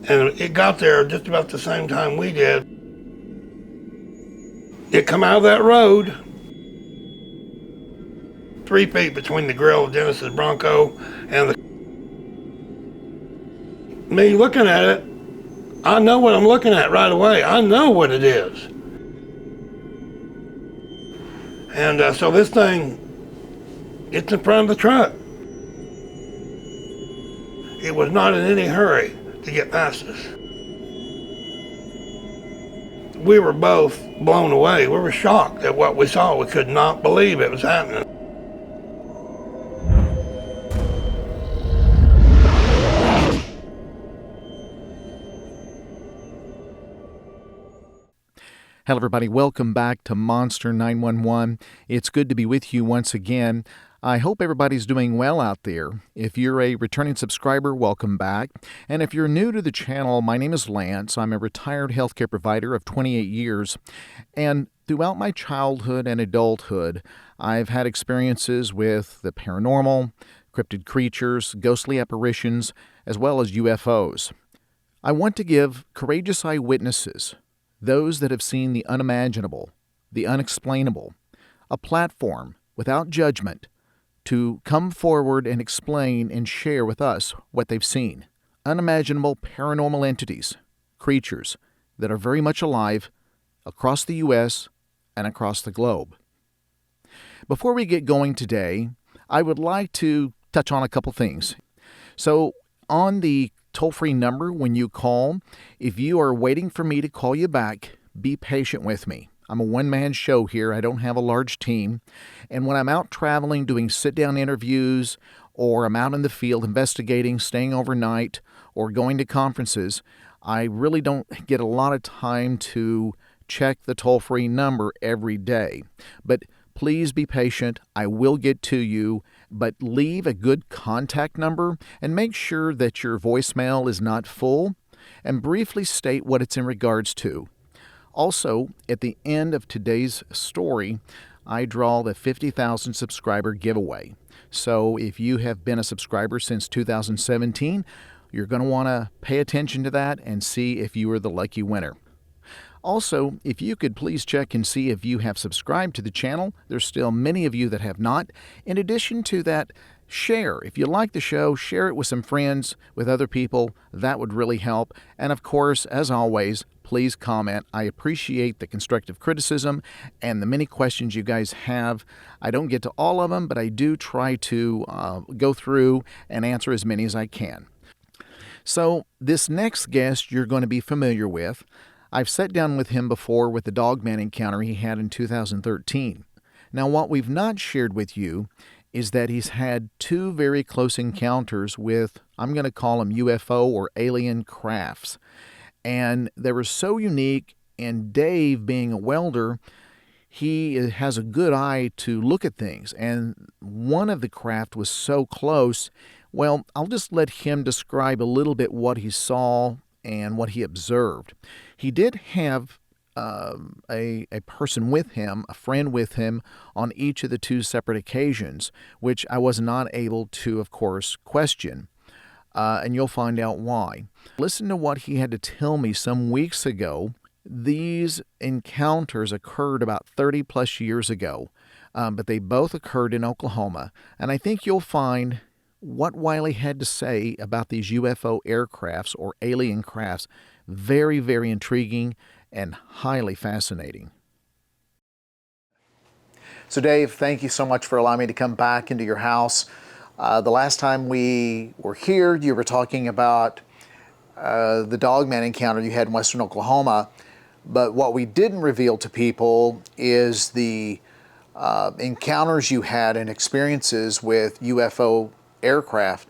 And it got there just about the same time we did. It come out of that road, 3 feet between the grill of Dennis's Bronco and me looking at it. I know what I'm looking at right away. I know what it is. And so this thing gets in front of the truck. It was not in any hurry to get past us. We were both blown away. We were shocked at what we saw. We could not believe it was happening. Hello everybody, welcome back to Monster 911. It's good to be with you once again. I hope everybody's doing well out there. If you're a returning subscriber, welcome back. And if you're new to the channel, my name is Lance. I'm a retired healthcare provider of 28 years. And throughout my childhood and adulthood, I've had experiences with the paranormal, cryptid creatures, ghostly apparitions, as well as UFOs. I want to give courageous eyewitnesses, those that have seen the unimaginable, the unexplainable, a platform without judgment to come forward and explain and share with us what they've seen. Unimaginable paranormal entities, creatures that are very much alive across the U.S. and across the globe. Before we get going today, I would like to touch on a couple things. So on the toll-free number when you call, if you are waiting for me to call you back, be patient with me. I'm a one-man show here. I don't have a large team. And when I'm out traveling, doing sit-down interviews, or I'm out in the field investigating, staying overnight, or going to conferences, I really don't get a lot of time to check the toll-free number every day. But please be patient. I will get to you, but leave a good contact number and make sure that your voicemail is not full, and briefly state what it's in regards to. Also, at the end of today's story, I draw the 50,000 subscriber giveaway. So if you have been a subscriber since 2017, you're going to want to pay attention to that and see if you are the lucky winner. Also, if you could please check and see if you have subscribed to the channel. There's still many of you that have not. In addition to that, share. If you like the show, share it with some friends, with other people. That would really help. And of course, as always, please comment. I appreciate the constructive criticism and the many questions you guys have. I don't get to all of them, but I do try to go through and answer as many as I can. So this next guest you're going to be familiar with. I've sat down with him before with the dogman encounter he had in 2013. Now, what we've not shared with you is that he's had 2 very close encounters with, I'm going to call them UFO or alien crafts. And they were so unique, and Dave, being a welder, he has a good eye to look at things. And one of the craft was so close, well, I'll just let him describe a little bit what he saw and what he observed. He did have a person with him, a friend with him, on each of the 2 separate occasions, which I was not able to, of course, question. And you'll find out why. Listen to what he had to tell me some weeks ago. These encounters occurred about 30 plus years ago, but they both occurred in Oklahoma. And I think you'll find what Wiley had to say about these UFO aircrafts or alien crafts very, very intriguing and highly fascinating. So Dave, thank you so much for allowing me to come back into your house. The last time we were here, you were talking about the dogman encounter you had in western Oklahoma, but what we didn't reveal to people is the encounters you had and experiences with UFO aircraft.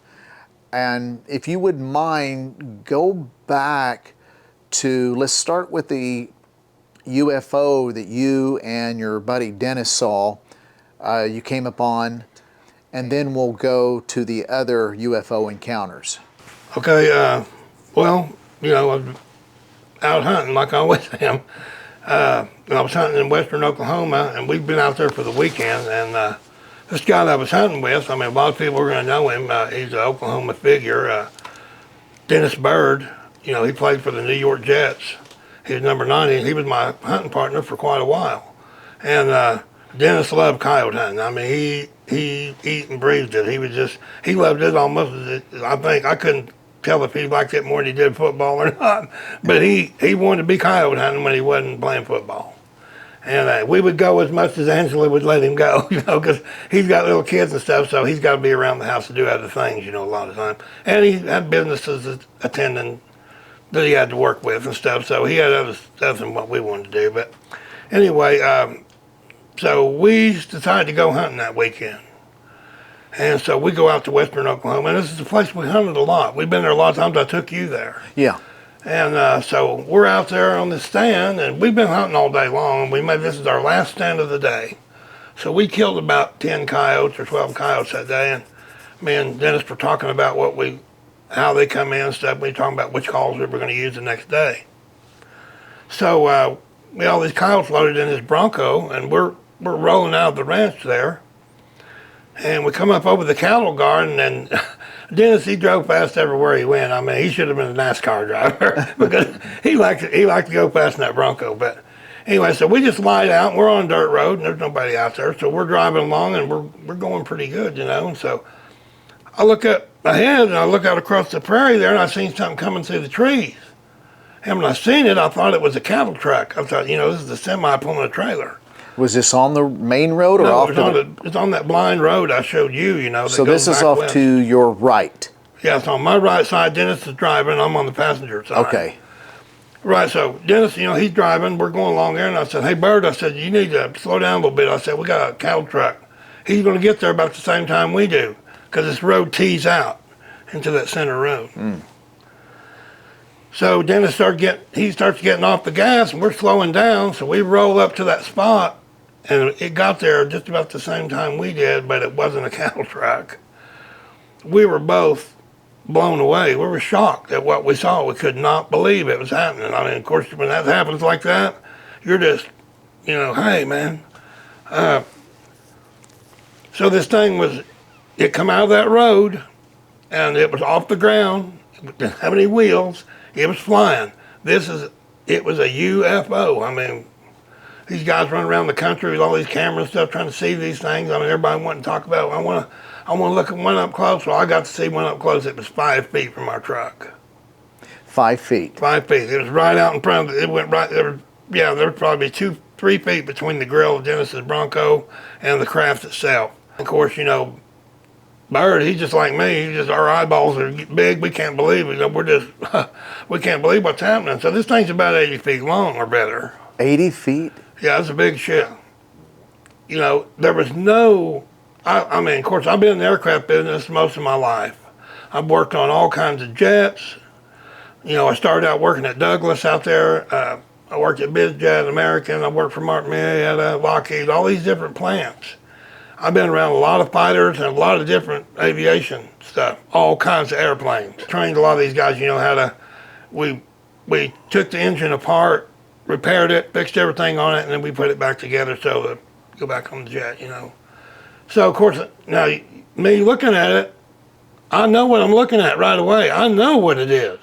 And if you wouldn't mind, go back to, let's start with the UFO that you and your buddy Dennis saw, you came upon, and then we'll go to the other UFO encounters. Okay, well, you know, I'm out hunting like I always am. I was hunting in western Oklahoma, and we've been out there for the weekend, and this guy that I was hunting with, I mean, a lot of people are going to know him. He's an Oklahoma figure, Dennis Bird. you know, he played for the New York Jets. He was number 90, and he was my hunting partner for quite a while. And Dennis loved coyote hunting. I mean, he eat and breathed it. He loved it almost as I think. I couldn't tell if he liked it more than he did football or not, but he wanted to be coyote hunting when he wasn't playing football. And we would go as much as Angela would let him go, you know, because he's got little kids and stuff, so he's got to be around the house to do other things, you know, a lot of time. And he had businesses attending that he had to work with and stuff, so he had other stuff than what we wanted to do. But anyway, so we decided to go hunting that weekend. And so we go out to western Oklahoma, and this is a place we hunted a lot. We've been there a lot of times. I took you there. Yeah. And so we're out there on the stand, and we've been hunting all day long. And this is our last stand of the day. So we killed about 10 coyotes or 12 coyotes that day. And me and Dennis were talking about how they come in and stuff. We were talking about which calls we were going to use the next day. So we had all these coyotes loaded in this Bronco, and we're rolling out of the ranch there. And we come up over the cattle garden, and Dennis, he drove fast everywhere he went. I mean, he should have been a NASCAR driver because he liked to go fast in that Bronco. But anyway, so we just lied out, and we're on a dirt road, and there's nobody out there. So we're driving along, and we're going pretty good, you know. And so I look up ahead, and I look out across the prairie there, and I seen something coming through the trees. And when I seen it, I thought it was a cattle truck. I thought, you know, this is a semi pulling a trailer. Was this on the main road or off? It's on that blind road I showed you, you know. So this is off west. To your right? Yeah, it's on my right side. Dennis is driving. I'm on the passenger side. Okay. Right, so Dennis, you know, he's driving. We're going along there, and I said, hey, Bird, I said, you need to slow down a little bit. I said, we got a cattle truck. He's going to get there about the same time we do because this road tees out into that center road. Mm. So Dennis starts getting off the gas, and we're slowing down, so we roll up to that spot. And it got there just about the same time we did, but it wasn't a cattle truck. We were both blown away. We were shocked at what we saw. We could not believe it was happening. I mean, of course, when that happens like that, you're just, you know, hey, man. So this thing it come out of that road, and it was off the ground. It didn't have any wheels. It was flying. It was a UFO. I mean, these guys run around the country with all these cameras and stuff trying to see these things. I mean, everybody wanting to talk about it. I want to look at one up close. Well, I got to see one up close. It was 5 feet from our truck. 5 feet? 5 feet. It was right out in front of it. It went right there. Yeah, there was probably 3 feet between the grill of Dennis's Bronco and the craft itself. Of course, you know, Bird, he's just like me. Our eyeballs are big. We can't believe it. You know, we can't believe what's happening. So this thing's about 80 feet long or better. 80 feet? Yeah, it's a big ship. You know, there was I mean, of course, I've been in the aircraft business most of my life. I've worked on all kinds of jets. You know, I started out working at Douglas out there. I worked at BizJet, American. I worked for Martin Marietta, Lockheed, all these different plants. I've been around a lot of fighters and a lot of different aviation stuff, all kinds of airplanes. Trained a lot of these guys, you know, how to, we took the engine apart, repaired it, fixed everything on it, and then we put it back together so to go back on the jet, you know. So, of course, now, me looking at it, I know what I'm looking at right away. I know what it is.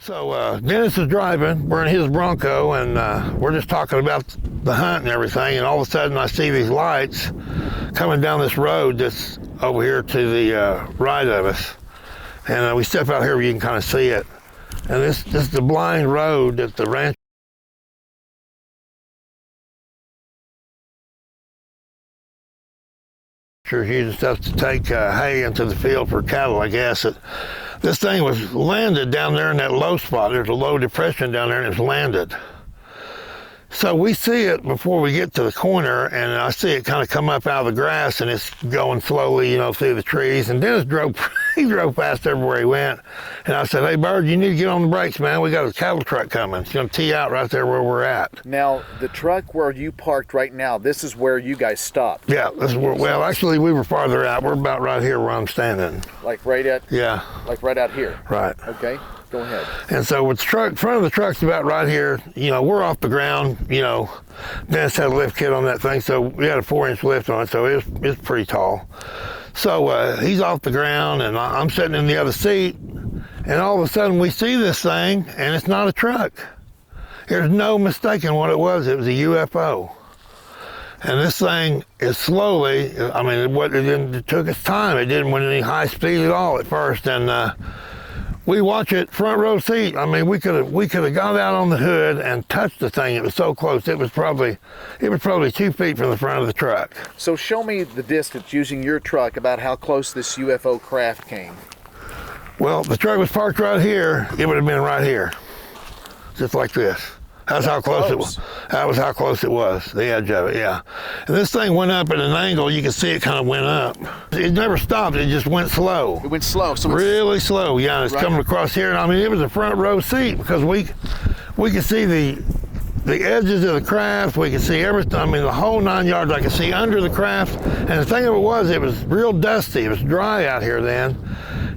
So, Dennis is driving. We're in his Bronco, and we're just talking about the hunt and everything, and all of a sudden I see these lights coming down this road that's over here to the right of us. And we step out here where you can kind of see it. And this is the blind road that the ranchers use stuff to take hay into the field for cattle, I guess. This thing was landed down there in that low spot. There's a low depression down there, and it's landed. So we see it before we get to the corner, and I see it kind of come up out of the grass, and it's going slowly, you know, through the trees. And Dennis drove fast everywhere he went. And I said, hey, Bird, you need to get on the brakes, man. We got a cattle truck coming. It's going to tee out right there where we're at. Now, the truck where you parked right now, this is where you guys stopped? Yeah, this is where, well, actually, we were farther out. We're about right here where I'm standing. Like right at? Yeah. Like right out here? Right. Okay. Go ahead. And so with the truck, front of the truck's about right here. You know, we're off the ground. You know, Dennis had a lift kit on that thing, so we had a 4-inch lift on it, so it's pretty tall. So he's off the ground, and I'm sitting in the other seat, and all of a sudden we see this thing, and it's not a truck. There's no mistaking what it was. It was a UFO. And this thing is slowly, I mean, it took its time. It didn't went any high speed at all at first. And we watch it front row seat. I mean, we could have got out on the hood and touched the thing. It was so close. It was probably 2 feet from the front of the truck. So show me the distance using your truck about how close this UFO craft came. Well, the truck was parked right here. It would have been right here, just like this. That's how close it was. That was how close it was, the edge of it, yeah. And this thing went up at an angle. You can see it kind of went up. It never stopped. It just went slow. It went slow. So really slow, yeah. And it's coming across here. And I mean, it was a front row seat because we could see the edges of the craft. We could see everything. I mean, the whole 9 yards. I could see under the craft. And the thing of it was real dusty. It was dry out here then.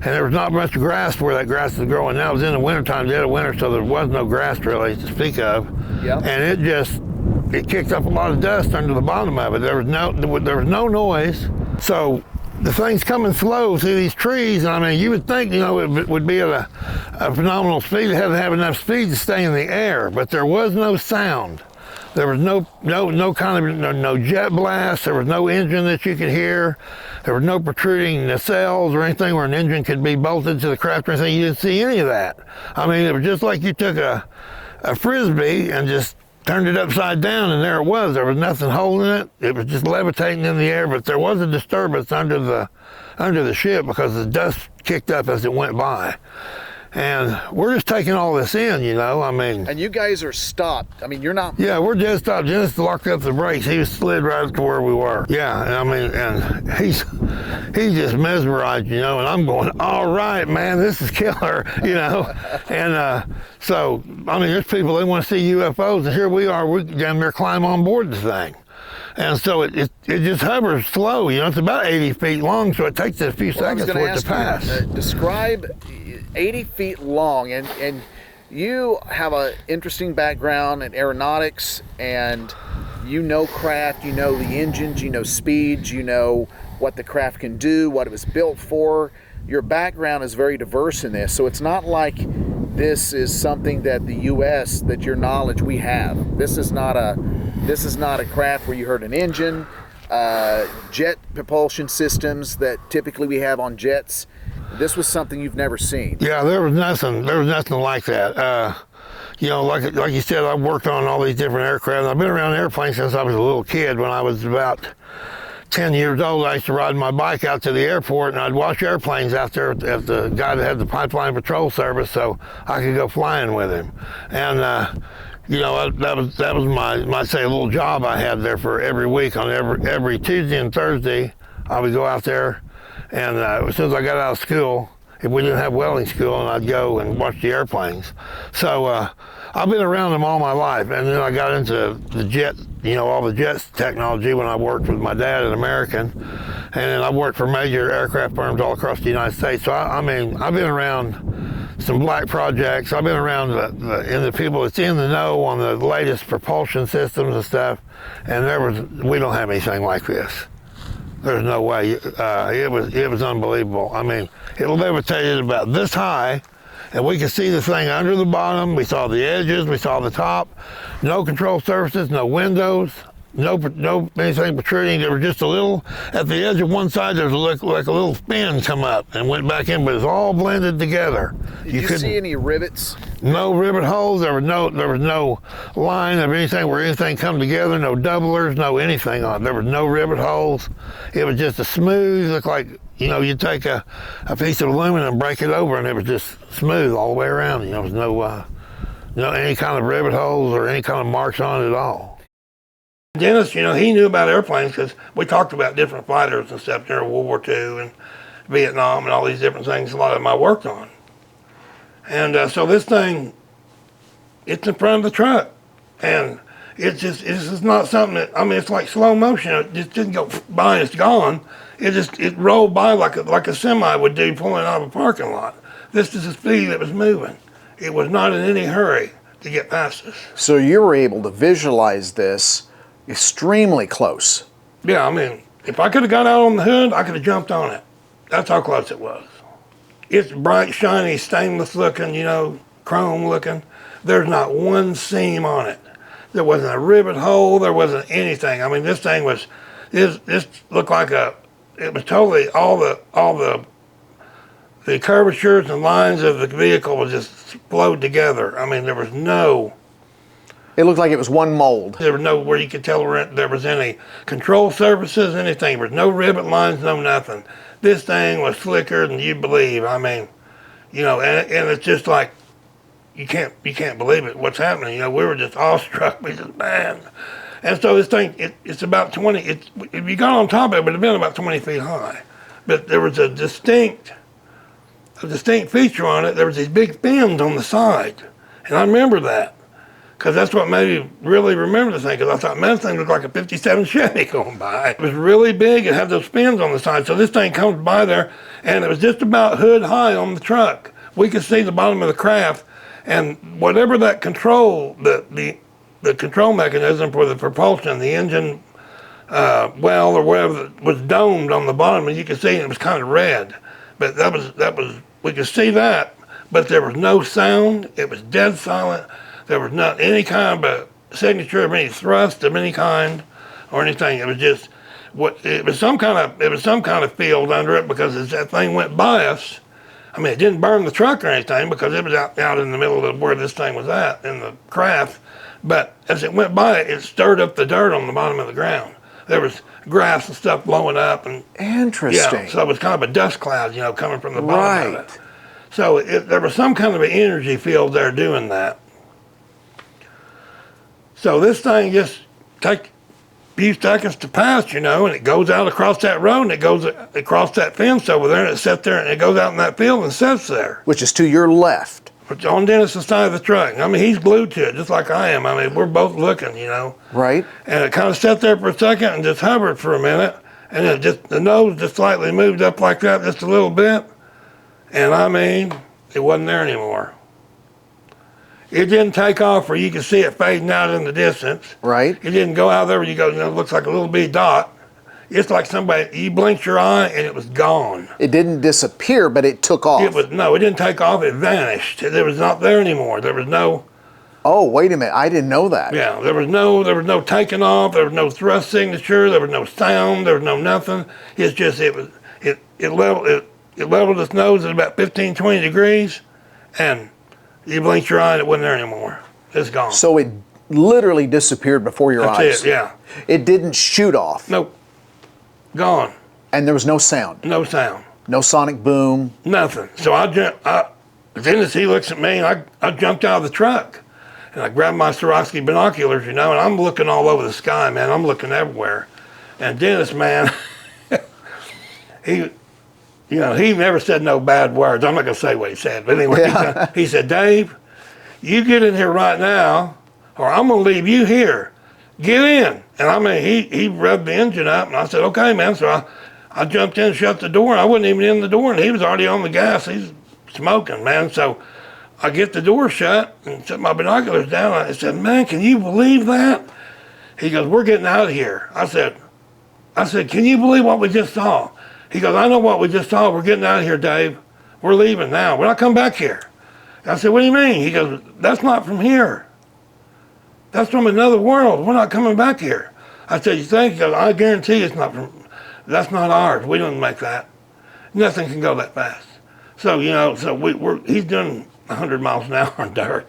And there was not much grass where that grass is growing now. It was in the wintertime, dead of winter, so there was no grass really to speak of. Yep. And it kicked up a lot of dust under the bottom of it. There was no noise. So the thing's coming slow through these trees. And I mean, you would think, you know, it would be at a phenomenal speed. It had to have enough speed to stay in the air, but there was no sound. There was no jet blast. There was no engine that you could hear. There was no protruding nacelles or anything where an engine could be bolted to the craft or anything. You didn't see any of that. I mean, it was just like you took a Frisbee and just turned it upside down, and there it was. There was nothing holding it. It was just levitating in the air, but there was a disturbance under the ship because the dust kicked up as it went by. And we're just taking all this in, you know, I mean. And you guys are stopped. I mean, you're not. Yeah, we're dead stopped. Dennis locked up the brakes. He was slid right up to where we were. Yeah, and I mean, and he's just mesmerized, you know, and I'm going, all right, man, this is killer, you know. And so, I mean, there's people, they want to see UFOs, and here we are, we damn near climb on board the thing. And so it just hovers slow, you know, it's about 80 feet long, so it takes a few seconds for it to pass. Describe 80 feet long, and you have an interesting background in aeronautics, and you know craft, you know the engines, you know speeds, you know what the craft can do, what it was built for. Your background is very diverse in this, so it's not like this is something that the U.S., that your knowledge we have. This is not a craft where you heard an engine, jet propulsion systems that typically we have on jets. This was something you've never seen. Yeah, there was nothing like that. You know, like you said, I've worked on all these different aircraft. I've been around airplanes since I was a little kid. When I was about 10 years old, I used to ride my bike out to the airport, and I'd watch airplanes out there at the guy that had the pipeline patrol service, so I could go flying with him. And you know, that was my say a little job I had there for every week. On every Tuesday and Thursday, I would go out there. And as soon as I got out of school, if we didn't have welding school, and I'd go and watch the airplanes. So I've been around them all my life. And then I got into the jet, you know, all the jets technology when I worked with my dad at American. And then I worked for major aircraft firms all across the United States. So I mean, I've been around some black projects. I've been around the people that's in the know on the latest propulsion systems and stuff. And we don't have anything like this. There's no way. It was unbelievable. I mean, it levitated about this high, and we could see the thing under the bottom. We saw the edges. We saw the top. No control surfaces. No windows. No anything protruding. There was just a little at the edge of one side. There was like a little fin come up and went back in, but it was all blended together. Did you see any rivets? No rivet holes. There was no line of anything where anything come together. No doublers. No anything on it. There was no rivet holes. It was just a smooth. Looked like, you know, you take a piece of aluminum and break it over, and it was just smooth all the way around. You know, there was no any kind of rivet holes or any kind of marks on it at all. Dennis, you know, he knew about airplanes because we talked about different fighters and stuff during World War II and Vietnam and all these different things. A lot of them I worked on. And so this thing, it's in front of the truck. And it's just not something that, I mean, it's like slow motion. It just didn't go by and it's gone. It rolled by like a semi would do pulling out of a parking lot. This is the speed it was moving. It was not in any hurry to get past us. So you were able to visualize this extremely close. Yeah, I mean, if I could have got out on the hood, I could have jumped on it. That's how close it was. It's bright, shiny, stainless looking, you know, chrome looking. There's not one seam on it. There wasn't a rivet hole. There wasn't anything. I mean, this thing was, this looked like it was totally, all the curvatures and lines of the vehicle was just flowed together. I mean, there was no... It looked like it was one mold. There was no where you could tell there was any control surfaces, anything. There was no rivet lines, no nothing. This thing was slicker than you believe. I mean, you know, and it's just like, you can't believe it, what's happening. You know, we were just awestruck. We just, man. And so this thing, it's about 20, if you got on top of it, it would have been about 20 feet high. But there was a distinct feature on it. There was these big fins on the side. And I remember that, because that's what made me really remember the thing, because I thought, man, this thing looked like a 57 Chevy going by. It was really big. It had those fins on the side. So this thing comes by there, and it was just about hood high on the truck. We could see the bottom of the craft, and whatever that control, the control mechanism for the propulsion, the engine well or whatever, was domed on the bottom, and you could see it was kind of red. But that was we could see that, but there was no sound. It was dead silent. There was not any kind of a signature of any thrust of any kind or anything. It was just it was some kind of field under it, because as that thing went by us, I mean, it didn't burn the truck or anything, because it was out in the middle of where this thing was at in the craft. But as it went by, it stirred up the dirt on the bottom of the ground. There was grass and stuff blowing up, and interesting. Yeah, so it was kind of a dust cloud, you know, coming from the bottom of it. So there was some kind of an energy field there doing that. So this thing just takes a few seconds to pass, you know, and it goes out across that road, and it goes across that fence over there, and it sits there, and it goes out in that field and sits there. Which is to your left. On Dennis's side of the truck. I mean, he's glued to it, just like I am. I mean, we're both looking, you know. Right. And it kind of sat there for a second and just hovered for a minute, and the nose just slightly moved up like that, just a little bit. And I mean, it wasn't there anymore. It didn't take off where you could see it fading out in the distance. Right. It didn't go out there where you go, you know, it looks like a little bitty dot. It's like you blinked your eye and it was gone. It didn't disappear, but it took off. No, it didn't take off, it vanished. It was not there anymore. There was no... Oh, wait a minute, I didn't know that. Yeah, there was no taking off, there was no thrust signature, there was no sound, there was no nothing. It's just, it leveled its nose at about 15, 20 degrees, and you blinked your eye and it wasn't there anymore. It's gone. So it literally disappeared before your eyes. That's it, yeah. It didn't shoot off. Nope. Gone. And there was no sound. No sound. No sonic boom. Nothing. So Dennis, he looks at me, and I jumped out of the truck, and I grabbed my Swarovski binoculars, you know, and I'm looking all over the sky, man. I'm looking everywhere. And Dennis, man, he never said no bad words. I'm not going to say what he said, but anyway, Yeah. he said, Dave, you get in here right now, or I'm going to leave you here. Get in. And I mean, he revved the engine up, and I said, okay, man. So I jumped in, shut the door, and I wasn't even in the door, and he was already on the gas. He's smoking, man. So I get the door shut and set my binoculars down. I said, man, can you believe that? He goes, we're getting out of here. I said, can you believe what we just saw? He goes, I know what we just saw. We're getting out of here, Dave. We're leaving now. We're not coming back here. I said, what do you mean? He goes, that's not from here. That's from another world. We're not coming back here. I said, you think? He goes, I guarantee it's not from, that's not ours. We didn't make that. Nothing can go that fast. So, you know, he's doing 100 miles an hour on dirt.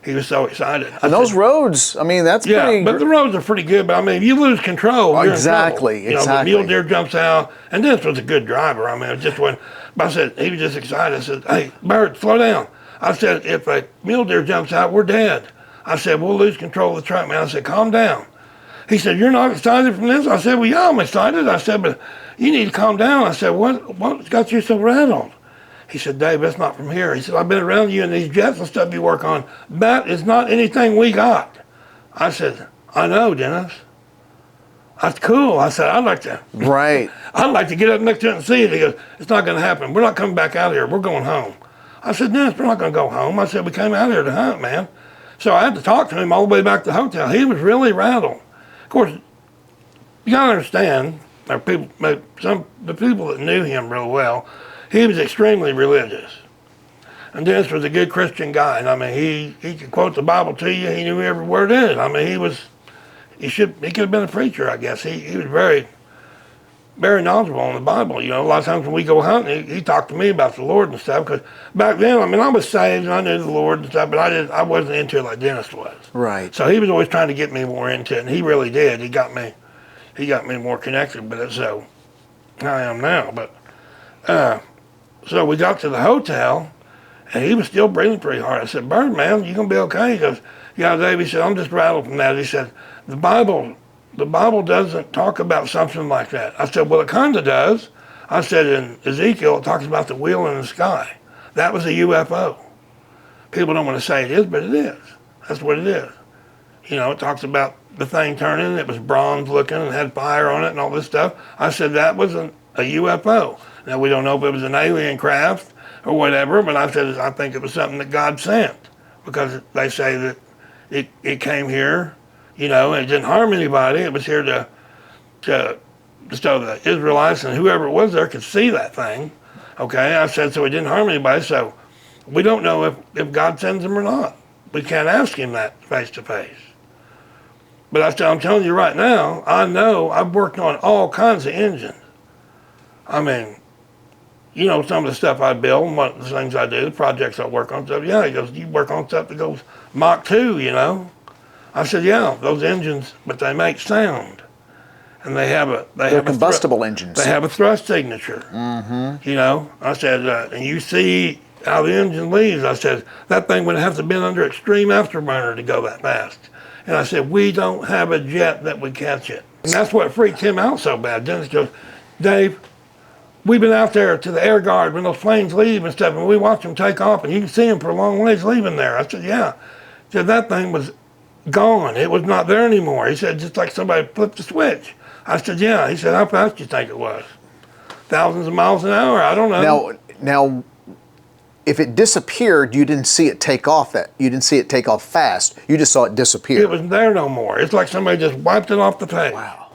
He was so excited. And those roads, I mean, that's pretty... Yeah, but the roads are pretty good. But I mean, if you lose control, you're exactly, in trouble. exactly. You know, the mule deer jumps out, and this was a good driver. I mean, it just went. But I said, he was just excited. I said, hey, Bird, slow down. I said, if a mule deer jumps out, we're dead. I said, we'll lose control of the truck, man. I said, calm down. He said, you're not excited from this? I said, well, yeah, I'm excited. I said, but you need to calm down. I said, what's got you so rattled? He said, Dave, that's not from here. He said, I've been around you and these jets and stuff you work on. That is not anything we got. I said, I know, Dennis. I said, cool. I said, I'd like to get up next to it and see it. He goes, it's not going to happen. We're not coming back out here. We're going home. I said, Dennis, we're not going to go home. I said, we came out here to hunt, man. So I had to talk to him all the way back to the hotel. He was really rattled. Of course, you got to understand, the people that knew him real well, he was extremely religious. And Dennis was a good Christian guy. And I mean, he could quote the Bible to you. He knew every word in it. I mean, he could have been a preacher, I guess. He was very, very knowledgeable on the Bible. You know, a lot of times when we go hunting, he talked to me about the Lord and stuff. Because back then, I mean, I was saved and I knew the Lord and stuff, but I wasn't into it like Dennis was. Right. So he was always trying to get me more into it, and he really did. He got me more connected with it. So I am now. But so we got to the hotel, and he was still breathing pretty hard. I said, Bird, man, you gonna be okay? He goes, yeah, Dave. He said, I'm just rattled from that. He said, the Bible doesn't talk about something like that. I said, well, it kind of does. I said, in Ezekiel, it talks about the wheel in the sky. That was a UFO. People don't want to say it is, but it is. That's what it is. You know, it talks about the thing turning. It was bronze looking and had fire on it and all this stuff. I said, that was a UFO. Now, we don't know if it was an alien craft or whatever, but I said, I think it was something that God sent, because they say that it came here, you know, and it didn't harm anybody. It was here to so the Israelites and whoever it was there could see that thing. Okay, I said, so it didn't harm anybody. So we don't know if God sends them or not. We can't ask him that face to face. But I said, I'm telling you right now, I know I've worked on all kinds of engines. I mean, you know, some of the stuff I build and what the things I do, the projects I work on, stuff. Yeah, he goes, you work on stuff that goes Mach 2, you know? I said, yeah, those engines, but they make sound. And they're combustible engines. They have a thrust signature. Mm-hmm. You know, I said, and you see how the engine leaves. I said, that thing would have to been under extreme afterburner to go that fast. And I said, we don't have a jet that would catch it. And that's what freaked him out so bad. Dennis goes, Dave, we've been out there to the air guard when those planes leave and stuff, and we watch them take off, and you can see them for a long ways leaving there. I said, yeah. He said, that thing was gone. It was not there anymore. He said, just like somebody flipped the switch. I said, yeah. He said, how fast do you think it was? Thousands of miles an hour? I don't know. Now, if it disappeared, you didn't see it take off. You didn't see it take off fast. You just saw it disappear. It wasn't there no more. It's like somebody just wiped it off the page. Wow.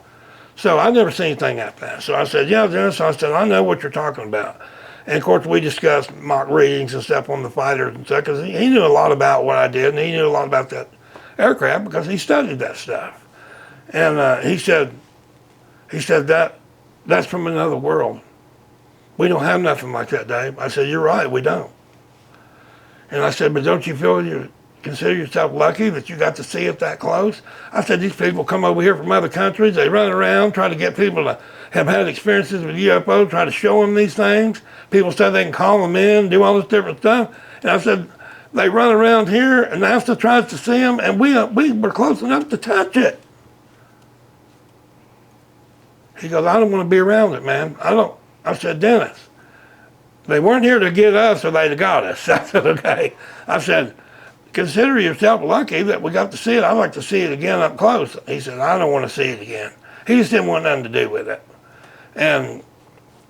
So I never seen anything that fast. So I said, yeah, Dennis. I said, I know what you're talking about. And of course, we discussed mock readings and stuff on the fighters and stuff, because he knew a lot about what I did, and he knew a lot about that aircraft because he studied that stuff. And he said that's from another world. We don't have nothing like that, Dave. I said, you're right, we don't. And I said, but don't you consider yourself lucky that you got to see it that close? I said, these people come over here from other countries, they run around, try to get people to have had experiences with UFOs, try to show them these things. People say they can call them in, do all this different stuff. And I said, they run around here, and NASA tries to see them, and we were close enough to touch it. He goes, I don't want to be around it, man. I said, Dennis, they weren't here to get us or they'd have got us. I said, okay. I said, consider yourself lucky that we got to see it. I'd like to see it again up close. He said, I don't want to see it again. He just didn't want nothing to do with it. And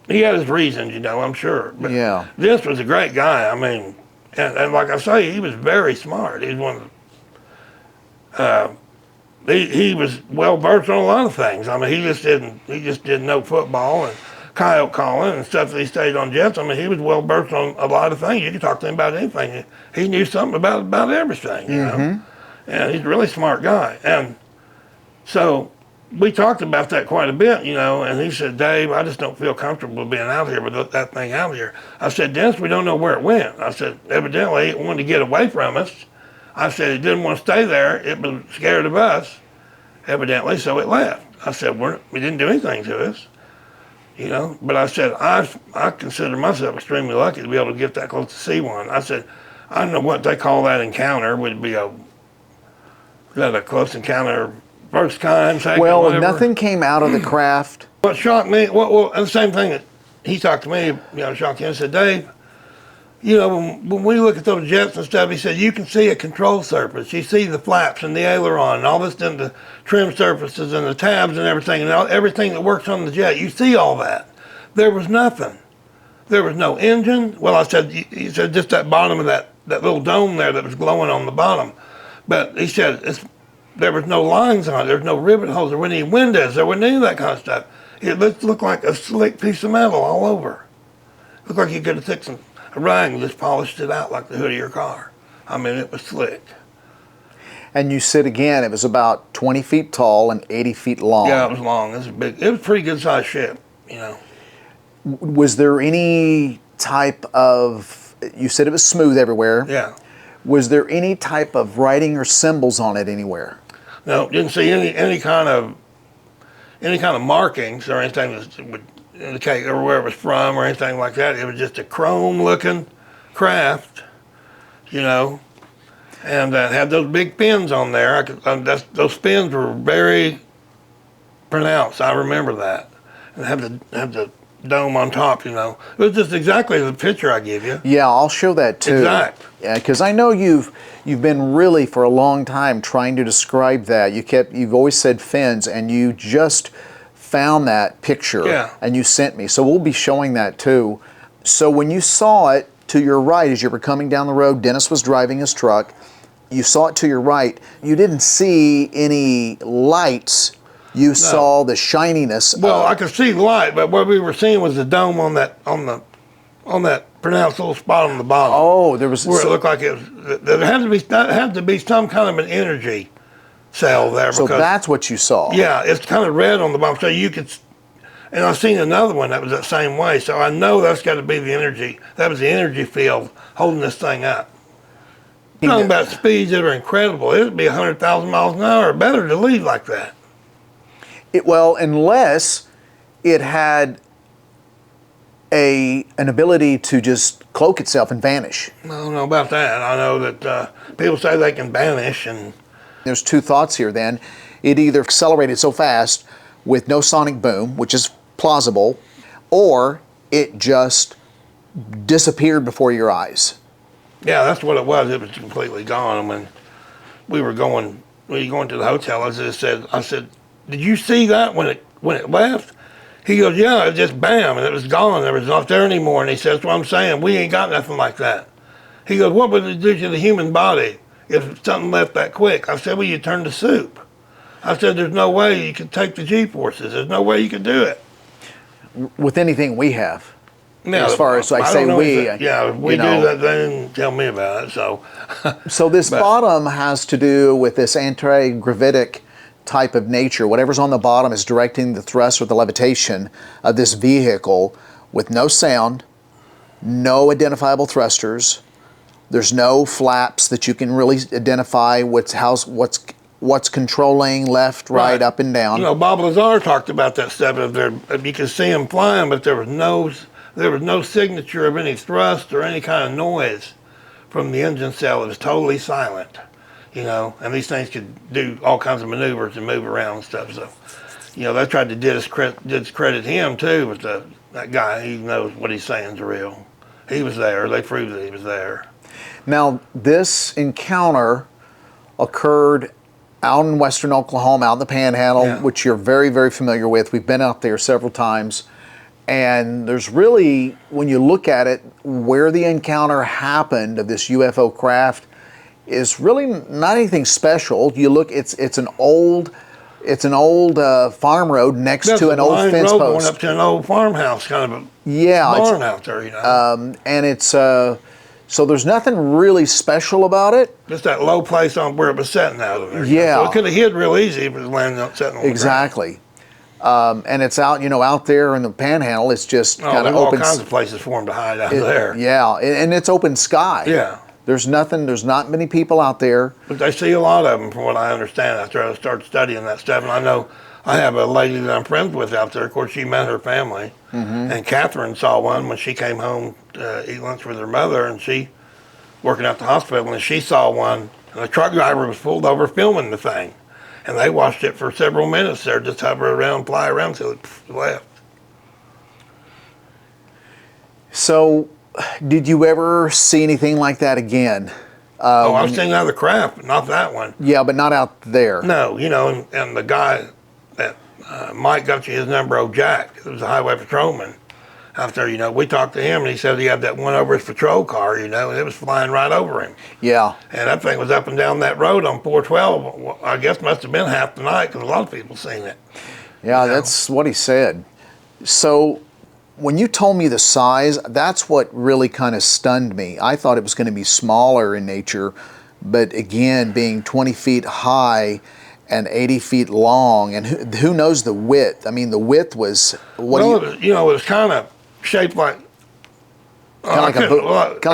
he had his reasons, you know, I'm sure. But yeah. This was a great guy. I mean, and like I say, he was very smart. He was one of he was well versed on a lot of things. I mean, he just didn't know football and coyote calling and stuff that he stayed on jets. I mean, he was well versed on a lot of things. You could talk to him about anything. He knew something about everything, you know. And he's a really smart guy. And so we talked about that quite a bit, you know, and he said, Dave, I just don't feel comfortable being out here with that thing out here. I said, Dennis, we don't know where it went. I said, evidently it wanted to get away from us. I said, it didn't want to stay there. It was scared of us, evidently, so it left. I said, we didn't do anything to us, you know. But I said, I consider myself extremely lucky to be able to get that close to see one. I said, I don't know what they call that encounter. Would it be a close encounter, first kind, second, well, whatever? Nothing came out of the craft. What shocked me, well, and the same thing that he talked to me, you know, shocked him, and said, Dave, you know, when we look at those jets and stuff, he said, you can see a control surface. You see the flaps and the aileron and all this, and the trim surfaces and the tabs and everything, and everything that works on the jet. You see all that. There was nothing. There was no engine. Well, I said, he said just that bottom of that little dome there that was glowing on the bottom. But he said there was no lines on it. There was no rivet holes. There weren't any windows. There wasn't any of that kind of stuff. It looked like a slick piece of metal all over. It looked like you could have taken a rag and just polished it out like the hood of your car. I mean, it was slick. And you said again, it was about 20 feet tall and 80 feet long. Yeah, it was long. It was big. It was a pretty good sized ship, you know. Was there any type of, you said it was smooth everywhere. Yeah. Was there any type of writing or symbols on it anywhere? No, didn't see any kind of markings or anything that would indicate or where it was from or anything like that. It was just a chrome-looking craft, you know, and had those big pins on there. Those pins were very pronounced. I remember that, and have the dome on top, you know. It was just exactly the picture I give you. Yeah, I'll show that too. Exact. Yeah, because I know you've been really for a long time trying to describe that. You've always said fins, and you just found that picture. Yeah. And you sent me. So we'll be showing that too. So when you saw it to your right as you were coming down the road, Dennis was driving his truck. You saw it to your right. You didn't see any lights. You saw the shininess. Well, I could see light, but what we were seeing was the dome on that pronounced little spot on the bottom. Oh, there was where it looked like it was. There had to be some kind of an energy cell there. So that's what you saw. Yeah, it's kind of red on the bottom, so you could. And I've seen another one that was that same way, so I know that's got to be the energy. That was the energy field holding this thing up. Talking about speeds that are incredible. It would be 100,000 miles an hour or better to leave like that. Well, unless it had an ability to just cloak itself and vanish. I don't know about that. I know that people say they can vanish, and there's two thoughts here then. It either accelerated so fast with no sonic boom, which is plausible, or it just disappeared before your eyes. Yeah, that's what it was. It was completely gone. When we were going to the hotel, I said, did you see that when it left? He goes, yeah, it just bam, and it was gone. It was not there anymore. And he says, that's what I'm saying. We ain't got nothing like that. He goes, what would it do to the human body if something left that quick? I said, well, you turn to soup. I said, there's no way you could take the G-forces. There's no way you could do it. With anything we have. Yeah, as far as I say we. Yeah, we do that. They didn't tell me about it. So, so this bottom has to do with this anti-gravitic type of nature. Whatever's on the bottom is directing the thrust or the levitation of this vehicle with no sound, no identifiable thrusters. There's no flaps that you can really identify what's controlling left, right, up and down. You know, Bob Lazar talked about that stuff. You could see him flying, but there was no signature of any thrust or any kind of noise from the engine cell. It was totally silent. You know, and these things could do all kinds of maneuvers and move around and stuff. So, you know, they tried to discredit him too. With that guy, he knows what he's saying is real. He was there. They proved that he was there. Now, this encounter occurred out in western Oklahoma, out in the Panhandle, which you're very, very familiar with. We've been out there several times. And there's really, when you look at it, where the encounter happened of this UFO craft is really not anything special. You look, it's an old farm road next to an old fence post. Going up to an old farmhouse, kind of a barn out there, you know. And it's so there's nothing really special about it. Just that low place on where it was sitting out of there. Yeah. So it could have hid real easy if it was landing up sitting on the exactly. And it's out, out there in the Panhandle. It's just kind of open. All kinds of places for them to hide out there. Yeah, and it's open sky. Yeah. There's not many people out there. But they see a lot of them, from what I understand, after I started studying that stuff. And I know I have a lady that I'm friends with out there. Of course, she met her family. Mm-hmm. And Catherine saw one when she came home to eat lunch with her mother, and she working at the hospital, and she saw one, and the truck driver was pulled over filming the thing. And they watched it for several minutes there, just hover around, fly around till it left. So did you ever see anything like that again? Oh, I've seen other craft, but not that one. Yeah, but not out there. No, you know, and the guy that Mike got you his number, old Jack, who was a highway patrolman out there, you know, we talked to him and he said he had that one over his patrol car, you know, and it was flying right over him. Yeah. And that thing was up and down that road on 412. Well, I guess must have been half the night because a lot of people seen it. Yeah, You know? that's what he said. So when you told me the size, that's what really kind of stunned me. I thought it was going to be smaller in nature, but again, being 20 feet high and 80 feet long, and who knows the width? I mean, the width was what? Well, it was kind of shaped like Kind of like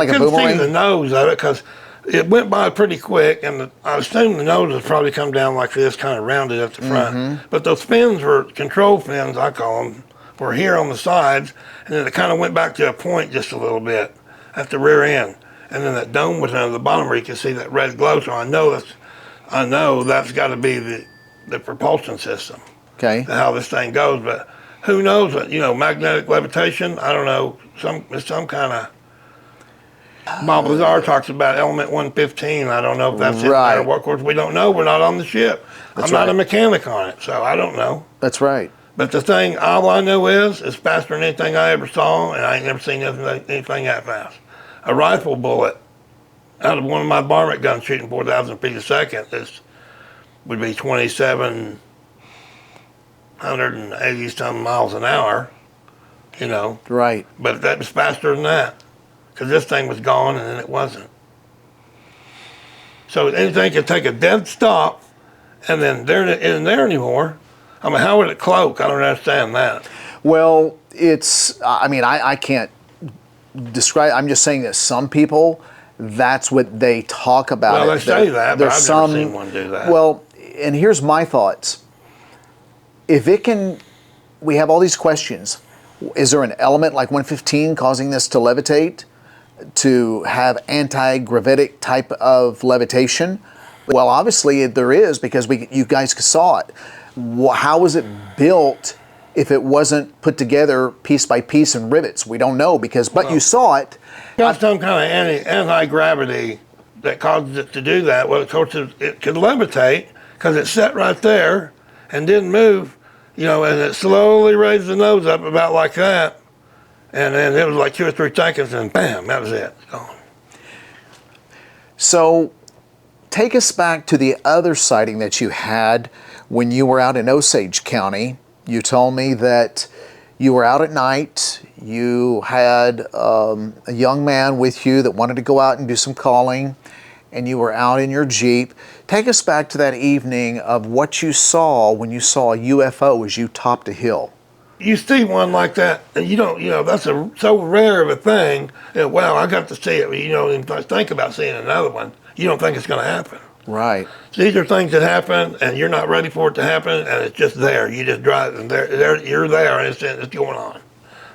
a boomerang? see the nose of it because it went by pretty quick, and I assume the nose has probably come down like this, kind of rounded at the front. But those fins were control fins, I call them, were here on the sides, and then it kind of went back to a point just a little bit at the rear end, and then that dome was down at the bottom where you can see that red glow. So I know that's got to be the propulsion system. Okay. How this thing goes, but who knows? You know, magnetic levitation. I don't know. It's some kind of. Bob Lazar talks about element 115. I don't know if that's Right. it or what. Of course, we don't know. We're not on the ship. That's I'm not right. a mechanic on it, so I don't know. That's right. But the thing, all I know is it's faster than anything I ever saw, and I ain't never seen anything that fast. A rifle bullet out of one of my varmint guns shooting 4,000 feet a second would be 2,780 some miles an hour, you know. Right. But that was faster than that, because this thing was gone and then it wasn't. So anything could take a dead stop, and then there it isn't there anymore. I mean, how would it cloak? I don't understand that. Well, I can't describe. I'm just saying that some people, that's what they talk about. Well, they say that, but I've never seen one do that. Well, and here's my thoughts. If it can, we have all these questions. Is there an element like 115 causing this to levitate, to have anti-gravitic type of levitation? Well, obviously there is, because you guys saw it. How was it built if it wasn't put together piece by piece in rivets? We don't know, but you saw it. Got some kind of anti-gravity that causes it to do that. Well, of course, it could levitate because it sat right there and didn't move, you know, and it slowly raised the nose up about like that. And then it was like 2 or 3 seconds, and bam, that was it. It's gone. So take us back to the other sighting that you had when you were out in Osage County. You told me that you were out at night. You had a young man with you that wanted to go out and do some calling, and you were out in your Jeep. Take us back to that evening of what you saw when you saw a UFO as you topped a hill. You see one like that, and you don't, that's so rare of a thing. And, wow, I got to see it. You don't even think about seeing another one. You don't think it's going to happen. Right. So these are things that happen, and you're not ready for it to happen, and it's just there. You just drive, and you're there, and it's going on.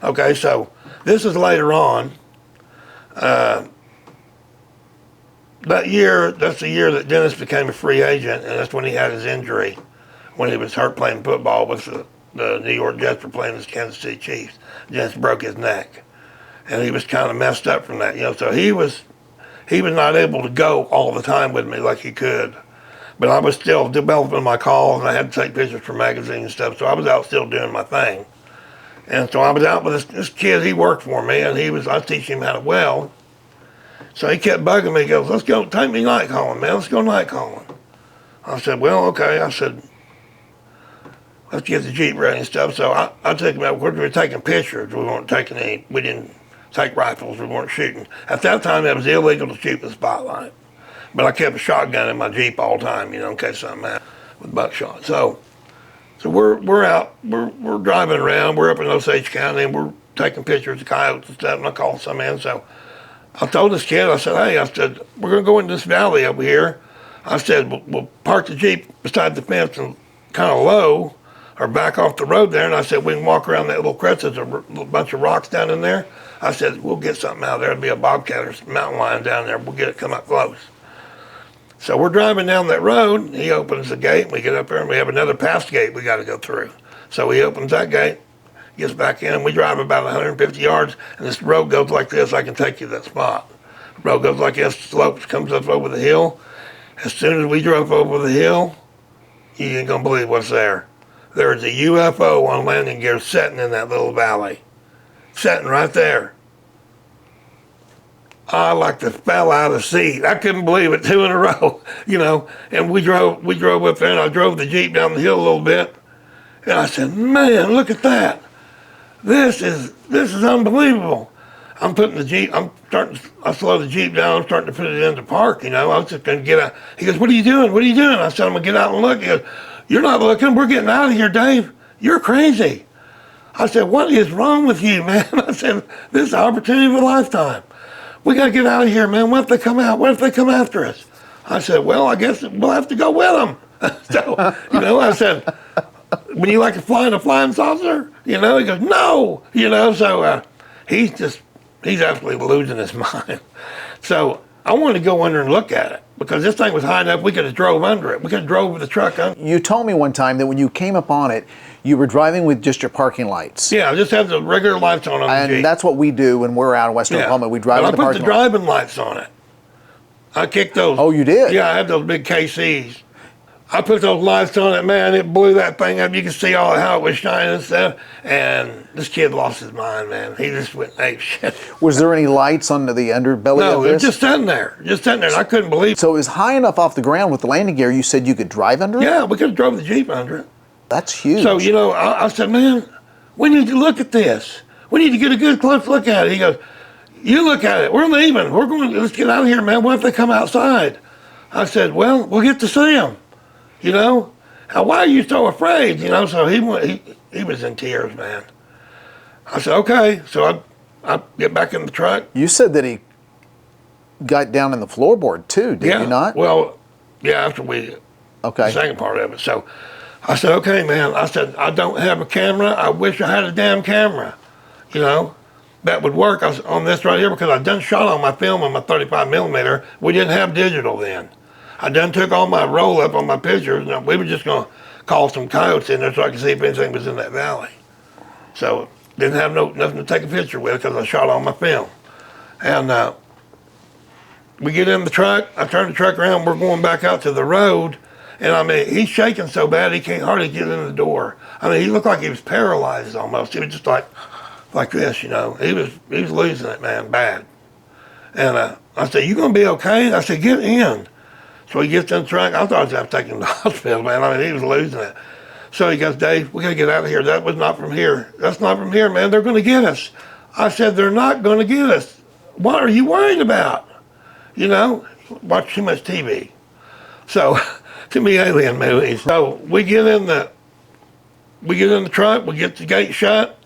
Okay, so this is later on. That year, that's the year that Dennis became a free agent, and that's when he had his injury, when he was hurt playing football with the New York Jets were playing the Kansas City Chiefs. Dennis broke his neck, and he was kind of messed up from that. So he was not able to go all the time with me like he could. But I was still developing my calls, and I had to take pictures for magazines and stuff, so I was out still doing my thing. And so I was out with this kid, he worked for me, and I was teaching him how to weld. So he kept bugging me, he goes, let's go, take me night calling, man, let's go night calling. I said, well, okay. I said, let's get the Jeep ready and stuff. So I took him out, we were taking pictures, we didn't take rifles, we weren't shooting. At that time, it was illegal to shoot with a spotlight. But I kept a shotgun in my Jeep all the time, in case something happened with buckshot. So we're out, we're driving around, we're up in Osage County, and we're taking pictures of coyotes and stuff, and I called some in. So I told this kid, I said, hey, we're going to go into this valley over here. I said, we'll park the Jeep beside the fence and kind of low, or back off the road there, and I said, we can walk around that little crest, there's a bunch of rocks down in there. I said, we'll get something out there. There'll be a bobcat or some mountain lion down there. We'll get it, come up close. So we're driving down that road. He opens the gate. We get up there, and we have another pass gate we got to go through. So he opens that gate, gets back in, and we drive about 150 yards, and this road goes like this. I can take you to that spot. The road goes like this, slopes, comes up over the hill. As soon as we drove over the hill, you ain't gonna believe what's there. There's a UFO on landing gear sitting in that little valley. Sitting right there. I like to fell out of the seat. I couldn't believe it, 2 in a row, you know. And we drove up there, and I drove the Jeep down the hill a little bit. And I said, man, look at that. This is unbelievable. I'm putting the Jeep, I slow the Jeep down, I'm starting to put it into park, you know. I was just gonna get out. He goes, what are you doing? What are you doing? I said, I'm gonna get out and look. He goes, you're not looking, we're getting out of here, Dave. You're crazy. I said, what is wrong with you, man? I said, this is the opportunity of a lifetime. We got to get out of here, man. What if they come out? What if they come after us? I said, well, I guess we'll have to go with them. So, you know, I said, would you like to fly in a flying saucer? You know, he goes, no. You know, so he's absolutely losing his mind. So I wanted to go under and look at it because this thing was high enough we could have drove under it. We could have drove the truck under. You told me one time that when you came upon it, you were driving with just your parking lights. Yeah, I just have the regular lights on the Jeep. And that's what we do when we're out in Western Oklahoma. We drive with the parking lights. I put the driving lights on it. I kicked those. Oh, you did? Yeah, I had those big KCs. I put those lights on it, man, it blew that thing up. You could see all how it was shining and stuff. And this kid lost his mind, man. He just went ape shit. Was there any lights on the underbelly of this? No, it was just sitting there. And I couldn't believe it. So it was high enough off the ground with the landing gear, you said you could drive under it? Yeah, we could have drove the Jeep under it. That's huge. So, you know, I said, man, we need to look at this. We need to get a good close look at it. He goes, you look at it. We're leaving. Let's get out of here, man. What if they come outside? I said, well, we'll get to see them. You know, why are you so afraid? You know, so he was in tears, man. I said, okay. So I get back in the truck. You said that he got down in the floorboard too, did you not? Well, yeah, after the second part of it. So I said, okay, man. I said, I don't have a camera. I wish I had a damn camera. You know, that would work on this right here because I done shot on my film on my 35 millimeter. We didn't have digital then. I done took all my roll up on my pictures, and we were just going to call some coyotes in there so I could see if anything was in that valley. So didn't have nothing to take a picture with because I shot on my film. And we get in the truck. I turn the truck around. We're going back out to the road, and I mean he's shaking so bad he can't hardly get in the door. I mean he looked like he was paralyzed almost. He was just like this, you know. He was losing it, man, bad. And I said, you gonna be okay? I said, get in. So he gets in the truck. I thought I was going to take him to the hospital, man. I mean, he was losing it. So he goes, Dave, we got to get out of here. That was not from here. That's not from here, man. They're going to get us. I said, they're not going to get us. What are you worried about? You know, watch too much TV. So, too many alien movies. So we get in the truck. We get the gate shut.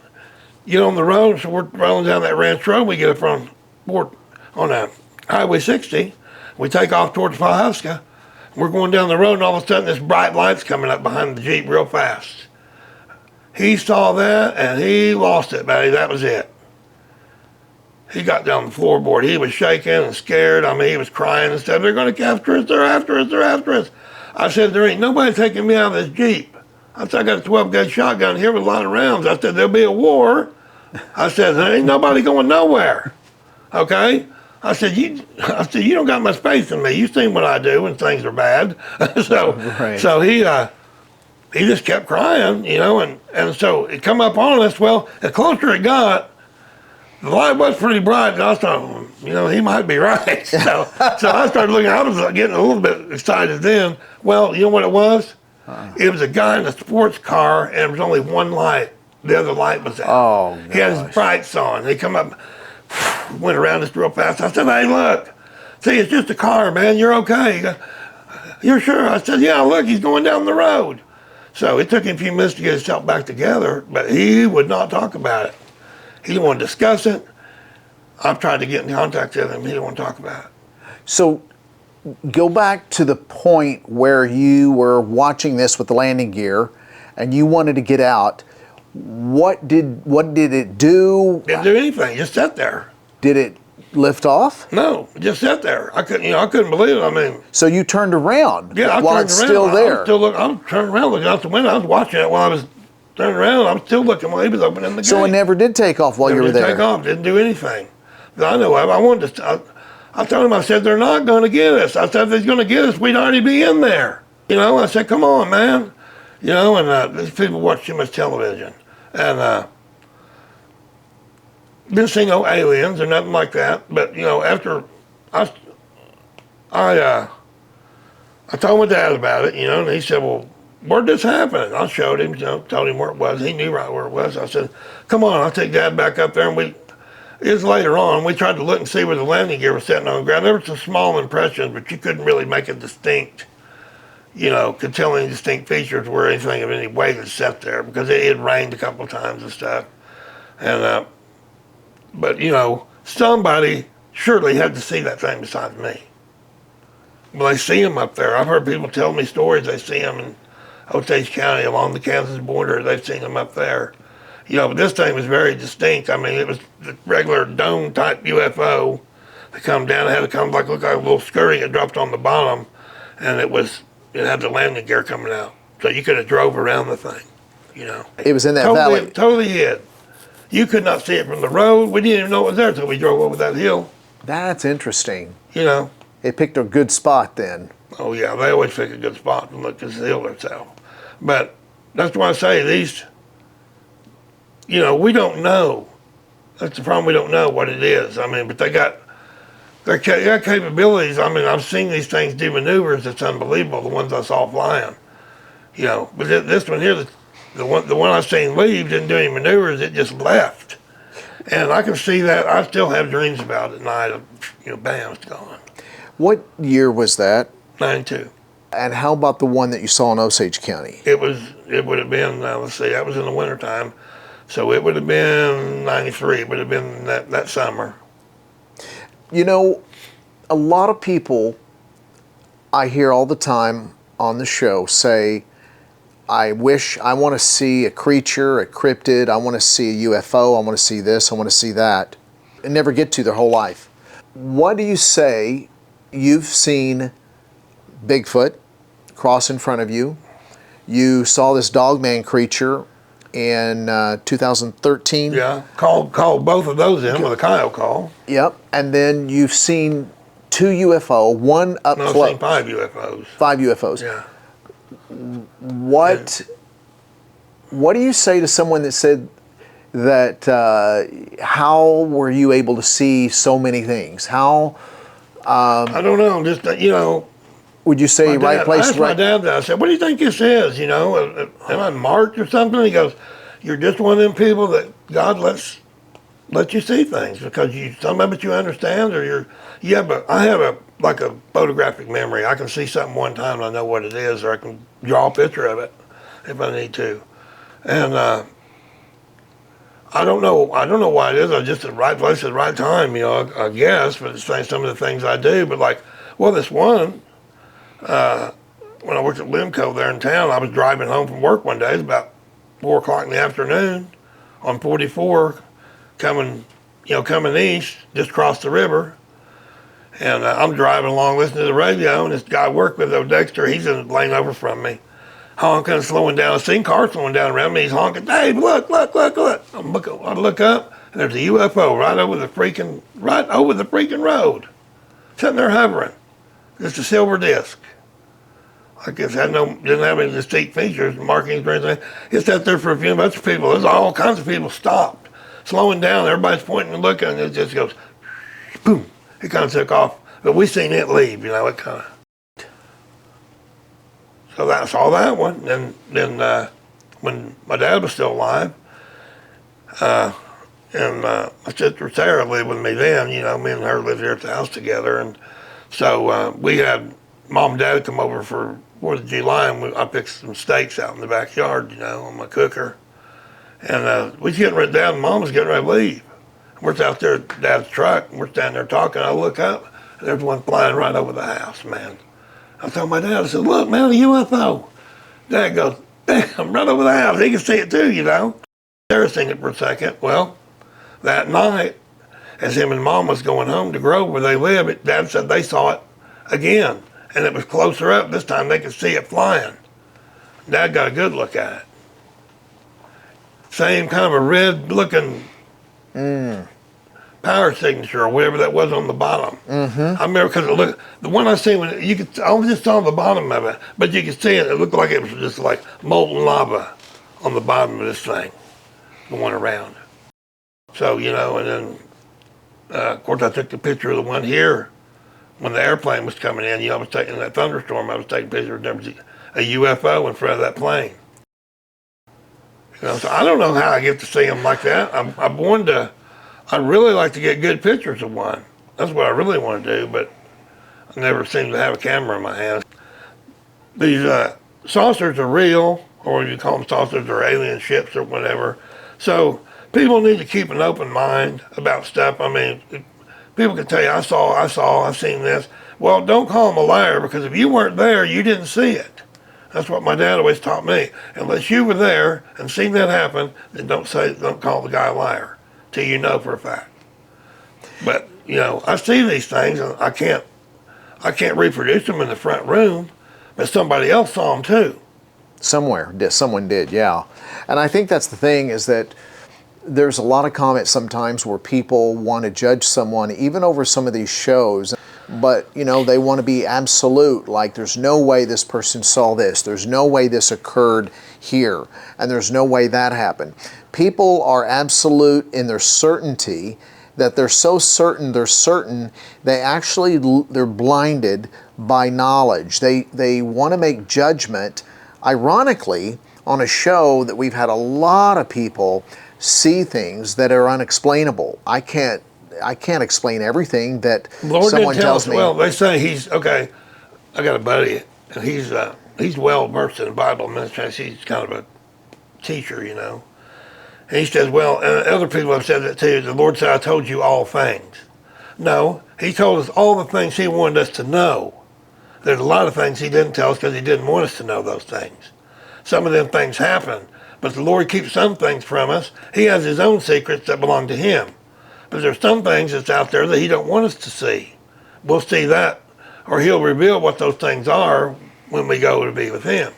Get on the road. So we're rolling down that ranch road. We get up on Highway 60. We take off towards Pawhuska. We're going down the road, and all of a sudden, this bright light's coming up behind the Jeep real fast. He saw that, and he lost it, buddy. That was it. He got down the floorboard. He was shaking and scared. I mean, he was crying and stuff. They're going to capture us. They're after us. They're after us. I said, there ain't nobody taking me out of this Jeep. I said, I got a 12-gauge shotgun here with a lot of rounds. I said, there'll be a war. I said, there ain't nobody going nowhere. Okay? I said, you don't got much faith in me. You've seen what I do when things are bad. So he just kept crying, you know, and so it come up on us. Well, the closer it got, the light was pretty bright, and I thought, you know, he might be right. So I started looking. I was getting a little bit excited then. Well, you know what it was? It was a guy in a sports car, and there was only one light. The other light was out. Oh, gosh. He had his brights on. He come up. Went around this real fast. I said, hey, look. See, it's just a car, man. You're okay. He goes, you're sure? I said, yeah, look, he's going down the road. So it took him a few minutes to get himself back together, but he would not talk about it. He didn't want to discuss it. I've tried to get in contact with him. He didn't want to talk about it. So go back to the point where you were watching this with the landing gear and you wanted to get out. What did it do? Didn't do anything. Just sat there. Did it lift off? No, just sat there. I couldn't believe it. I mean. So you turned around. Yeah, while it's still there. I'm turning around looking out the window. I was watching it while I was turned around, I'm still looking while he was opening the gate. So it never did take off while you were there? Take off, didn't do anything. That I know of. I wanted to, I told him, I said, they're not going to get us. I said, if they're going to get us, we'd already be in there. You know, I said, come on, man. You know, and these people watch too much television. And didn't see no aliens or nothing like that. But, you know, after I told my dad about it, you know, and he said, well, where'd this happen? I showed him, you know, told him where it was. He knew right where it was. I said, come on, I'll take Dad back up there. And it was later on, we tried to look and see where the landing gear was sitting on the ground. There were some small impressions, but you couldn't really make it distinct, you know, could tell any distinct features where anything of any weight had sat there, because it had rained a couple of times and stuff. And, but, you know, somebody surely had to see that thing besides me. Well, they see them up there. I've heard people tell me stories. They see them in Osage County along the Kansas border. They've seen them up there. You know, but this thing was very distinct. I mean, it was the regular dome-type UFO. They come down, it had to come look like a little scurry. It dropped on the bottom, and it had the landing gear coming out. So you could have drove around the thing, you know. It was in that valley. Totally hid. You could not see it from the road. We didn't even know it was there until we drove over that hill. That's interesting. You know. It picked a good spot then. Oh yeah, they always pick a good spot to look to the hill itself. But that's why I say these, you know, we don't know. That's the problem, we don't know what it is. I mean, but they got capabilities. I mean, I've seen these things do maneuvers that's unbelievable, the ones I saw flying. You know, but this one here, the one I've seen leave didn't do any maneuvers, it just left. And I can see that. I still have dreams about it at night of, you know, bam, it's gone. What year was that? 92. And how about the one that you saw in Osage County? It would have been, let's see, that was in the wintertime. So it would have been 93. It would have been that summer. You know, a lot of people I hear all the time on the show say, I want to see a creature, a cryptid, I want to see a UFO, I want to see this, I want to see that, and never get to their whole life. What do you say? You've seen Bigfoot cross in front of you. You saw this dogman creature in 2013. Yeah, called both of those in with a coyote call. Yep, and then you've seen 2 UFO, one up close. I've seen 5 UFOs. 5 UFOs. Yeah. What do you say to someone that said that, how were you able to see so many things? How... I don't know, just, you know. Would you say right place, I asked right? my dad that. I said, what do you think this is, you know? Am I marked or something? He goes, you're just one of them people that God lets you see things because some of it you understand, or I have a photographic memory. I can see something one time and I know what it is, or I can draw a picture of it if I need to. And I don't know why it is. I'm just at the right place at the right time, you know, I guess, but it's some of the things I do. But this one, when I worked at Limco there in town, I was driving home from work one day. It was about 4 o'clock in the afternoon on 44, coming east, just across the river. And I'm driving along listening to the radio, and this guy I worked with, Dexter, he's in the lane over from me, honking and slowing down. I seen cars slowing down around me. He's honking, Dave, look. I look up, and there's a UFO right over the freaking road, sitting there hovering. Just a silver disc. I guess didn't have any distinct features, markings or anything. It sat there for a few minutes. People, there's all kinds of people stopped, slowing down. Everybody's pointing and looking, and it just goes, boom. It kind of took off, but we seen it leave, you know, it kind of. So I saw that one. And then when my dad was still alive, and my sister Sarah lived with me then, you know, me and her lived here at the house together. And so we had Mom and Dad come over for 4th of July, and I picked some steaks out in the backyard, you know, on my cooker. And we was getting ready down, and Mom was getting ready to leave. We're out there at Dad's truck, and we're standing there talking. I look up, and there's one flying right over the house, man. I told my dad, I said, look, man, a UFO. Dad goes, damn, right over the house. He can see it too, you know. Sarah seen it for a second. Well, that night, as him and Mom was going home to Grove where they live, Dad said they saw it again. And it was closer up. This time they could see it flying. Dad got a good look at it. same kind of a red looking power signature or whatever that was on the bottom. I remember because the one I seen, when you could, I just saw the bottom of it, but you could see it. It looked like it was just like molten lava on the bottom of this thing going around. So, you know, and then of course I took the picture of the one here when the airplane was coming in. You know, I was taking that thunderstorm. I was taking pictures. There was a UFO in front of that plane. You know, so I don't know how I get to see them like that. I'm wanting to. I'd really like to get good pictures of one. That's what I really want to do, but I never seem to have a camera in my hand. These saucers are real, or you call them saucers or alien ships or whatever. So people need to keep an open mind about stuff. I mean, people can tell you, I've seen this. Well, don't call them a liar, because if you weren't there, you didn't see it. That's what my dad always taught me. Unless you were there and seen that happen, then don't call the guy a liar till you know for a fact. But, you know, I see these things and I can't reproduce them in the front room, but somebody else saw them too. Someone did, yeah. And I think that's the thing, is that there's a lot of comments sometimes where people want to judge someone, even over some of these shows, but, you know, they want to be absolute, like there's no way this person saw this, there's no way this occurred here, and there's no way that happened. People are absolute in their certainty, that they're so certain they're blinded by knowledge. They want to make judgment, ironically, on a show that we've had a lot of people see things that are unexplainable. I can't explain everything that Lord someone didn't tell tells us. me. Well, they say he's okay. I got a buddy, and he's well versed in the Bible ministry. He's kind of a teacher, you know. And he says, well, and other people have said that too. The Lord said, "I told you all things." No, He told us all the things He wanted us to know. There's a lot of things He didn't tell us because He didn't want us to know those things. Some of them things happen, but the Lord keeps some things from us. He has His own secrets that belong to Him. But there's some things that's out there that He don't want us to see. We'll see that, or He'll reveal what those things are when we go to be with Him.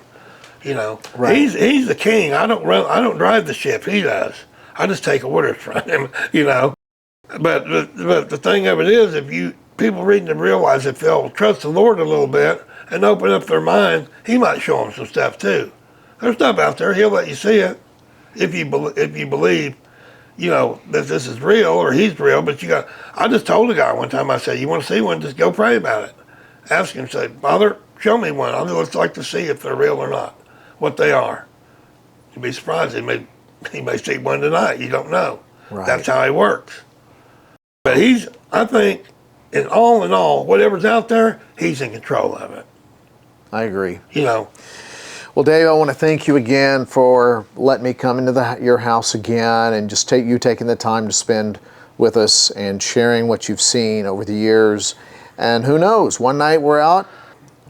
You know, right. He's the king. I don't drive the ship. He does. I just take orders from Him. You know, but the thing of it is, if people reading to realize if they'll trust the Lord a little bit and open up their mind, He might show them some stuff too. There's stuff out there. He'll let you see it if you believe, you know, that this is real or He's real. But I just told a guy one time, I said, you want to see one? Just go pray about it. Ask Him, say, Father, show me one. I'd just like to see if they're real or not, what they are. You'd be surprised. He may see one tonight. You don't know. Right. That's how He works. But I think, in all, whatever's out there, He's in control of it. I agree. You know. Well, Dave, I want to thank you again for letting me come into your house again, and just taking the time to spend with us and sharing what you've seen over the years. And who knows, one night we're out.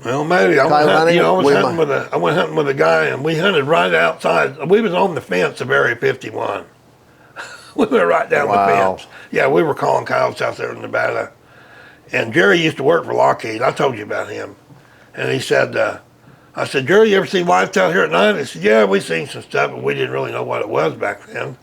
Well, maybe. I went hunting with a guy, and we hunted right outside. We was on the fence of Area 51. We were right down the fence. Yeah, we were calling coyotes out there in Nevada. And Jerry used to work for Lockheed. I told you about him. And he said, I said, Jerry, you ever see lights out here at night? He said, yeah, we seen some stuff, but we didn't really know what it was back then.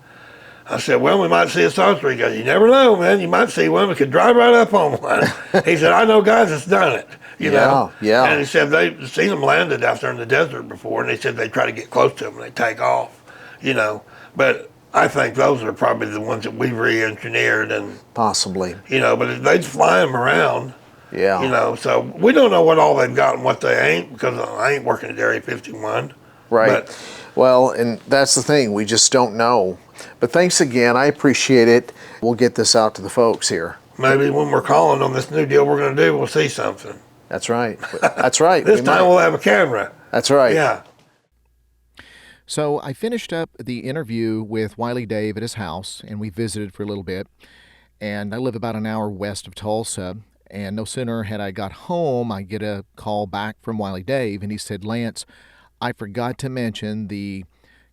I said, well, we might see a saucer. He goes, you never know, man. You might see one. We could drive right up on one. He said, I know guys that's done it, you know. Yeah. And he said they've seen them landed out there in the desert before, and they said they try to get close to them and they take off, you know. But I think those are probably the ones that we've re-engineered and possibly, you know, but they'd fly them around. Yeah. You know, so we don't know what all they've got and what they ain't, because I ain't working at Area 51. Right. But, well, and that's the thing. We just don't know. But thanks again. I appreciate it. We'll get this out to the folks here. Maybe when we're calling on this new deal we're going to do, we'll see something. That's right. That's right. This time we'll have a camera. That's right. Yeah. So I finished up the interview with Wiley Dave at his house, and we visited for a little bit. And I live about an hour west of Tulsa. And no sooner had I got home, I get a call back from Wiley Dave, and he said, Lance, I forgot to mention the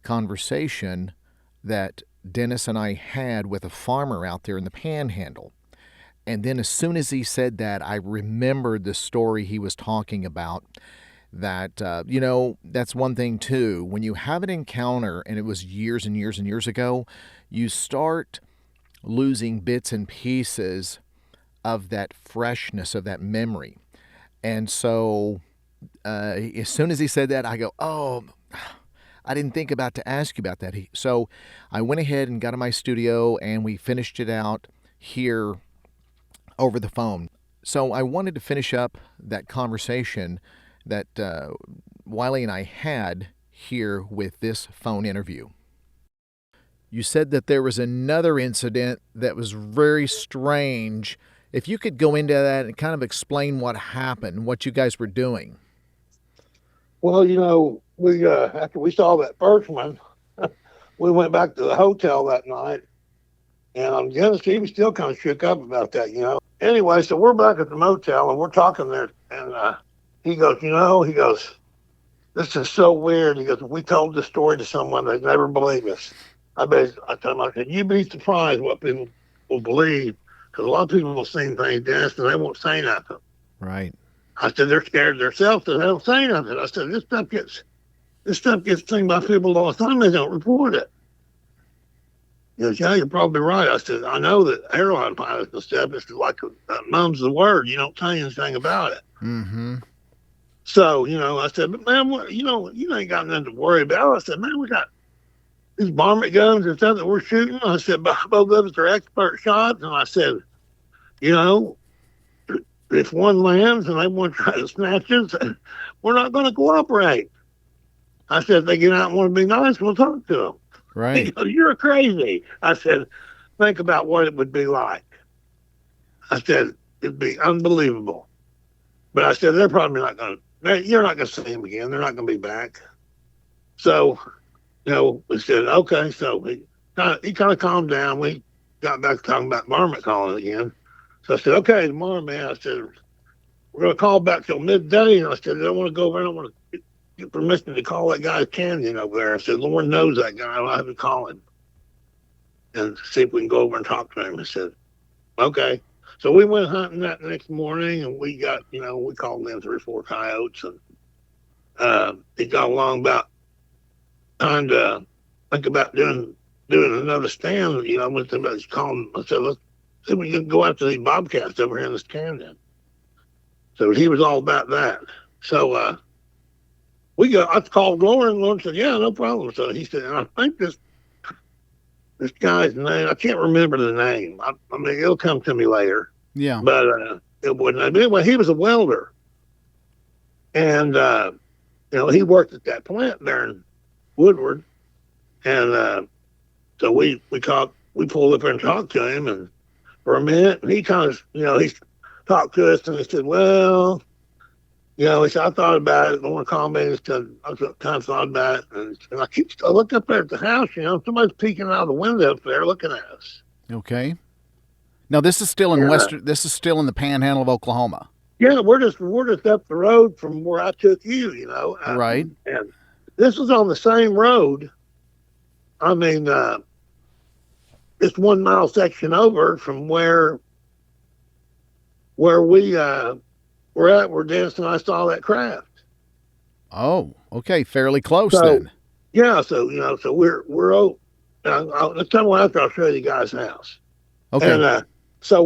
conversation that Dennis and I had with a farmer out there in the Panhandle. And then as soon as he said that, I remembered the story he was talking about, that, that's one thing too. When you have an encounter and it was years and years and years ago, you start losing bits and pieces of that freshness, of that memory. And so as soon as he said that, I go, oh, I didn't think about to ask you about that. So I went ahead and got in my studio and we finished it out here over the phone. So I wanted to finish up that conversation that Wiley and I had here with this phone interview. You said that there was another incident that was very strange. If you could go into that and kind of explain what happened, what you guys were doing. Well, we after we saw that first one, we went back to the hotel that night, and Dennis, he was still kind of shook up about that. Anyway, so we're back at the motel and we're talking there, and he goes, this is so weird. He goes, if we told this story to someone, they'd never believe us. I told him, I said, you'd be surprised what people will believe, because a lot of people will see things, Dennis, and they won't say nothing. Right. I said, they're scared of themselves, so they don't say nothing. I said, this stuff gets seen by people all the time, they don't report it. He goes, yeah, you're probably right. I said, I know that airline pilots and stuff, it's like mum's the word. You don't say anything about it. Mm-hmm. So, I said, but man, you ain't got nothing to worry about. I said, man, we got these varmint guns and stuff that we're shooting. I said, both of us are expert shots. And I said, if one lands and they want to try to snatch us, we're not going to cooperate. I said, if they get out and want to be nice, we'll talk to them. Right. He goes, you're crazy. I said, think about what it would be like. I said, it'd be unbelievable. But I said, they're probably not going to, you're not going to see them again. They're not going to be back. So, we said, okay. So he kind of calmed down. We got back to talking about varmint calling again. So I said, okay, tomorrow, man. I said, we're going to call back till midday. And I said, I don't want to go over. I don't want to get permission to call that guy Canyon over there. I said, Lauren knows that guy. I'll have to call him and see if we can go over and talk to him. I said, okay. So we went hunting that next morning, and we got, we called in 3 or 4 coyotes, and it got along about trying to think about doing another stand. I went to call him. I said, let's see if we can go after these bobcats over here in this canyon. So he was all about that. So I called Lauren, and Lauren said, yeah, no problem. So he said, and I think this guy's name, I can't remember the name. I mean, it'll come to me later. Yeah. But it wouldn't. But anyway, he was a welder. And, he worked at that plant there in Woodward. And so we pulled up there and talked to him, and for a minute, and he kind of, he talked to us, and he said, well, he said, I thought about it. I want to call me. I kind of thought about it. And I looked up there at the house, somebody's peeking out of the window up there looking at us. Okay. Now this is still in this is still in the Panhandle of Oklahoma. Yeah, we're just up the road from where I took you, Right. And this was on the same road. I mean, it's 1 mile section over from where we were at, where Dennis and I saw that craft. Oh, okay, fairly close then. Yeah, so so we're let's come after I'll show you the guy's house. Okay. And so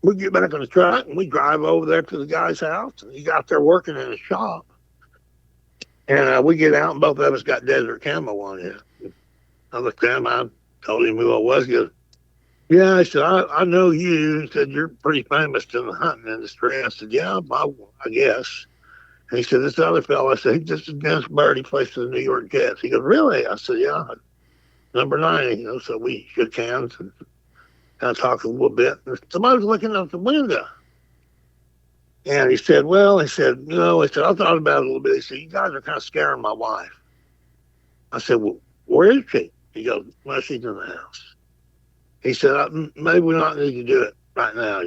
we get back on the truck and we drive over there to the guy's house, and he got there working in his shop. And we get out, and both of us got desert camo on it. I looked at him, I told him who I was. He goes, yeah, I said, I know you. He said, you're pretty famous in the hunting industry. I said, yeah, I guess. And he said, this other fellow, I said, this is Dennis Bird. He plays for the New York Jets. He goes, really? I said, yeah, number 9. So we shook hands and kind of talked a little bit. And somebody was looking out the window. And he said, I thought about it a little bit. He said, you guys are kind of scaring my wife. I said, well, where is she? He goes, well, she's in the house. He said, maybe we don't need to do it right now,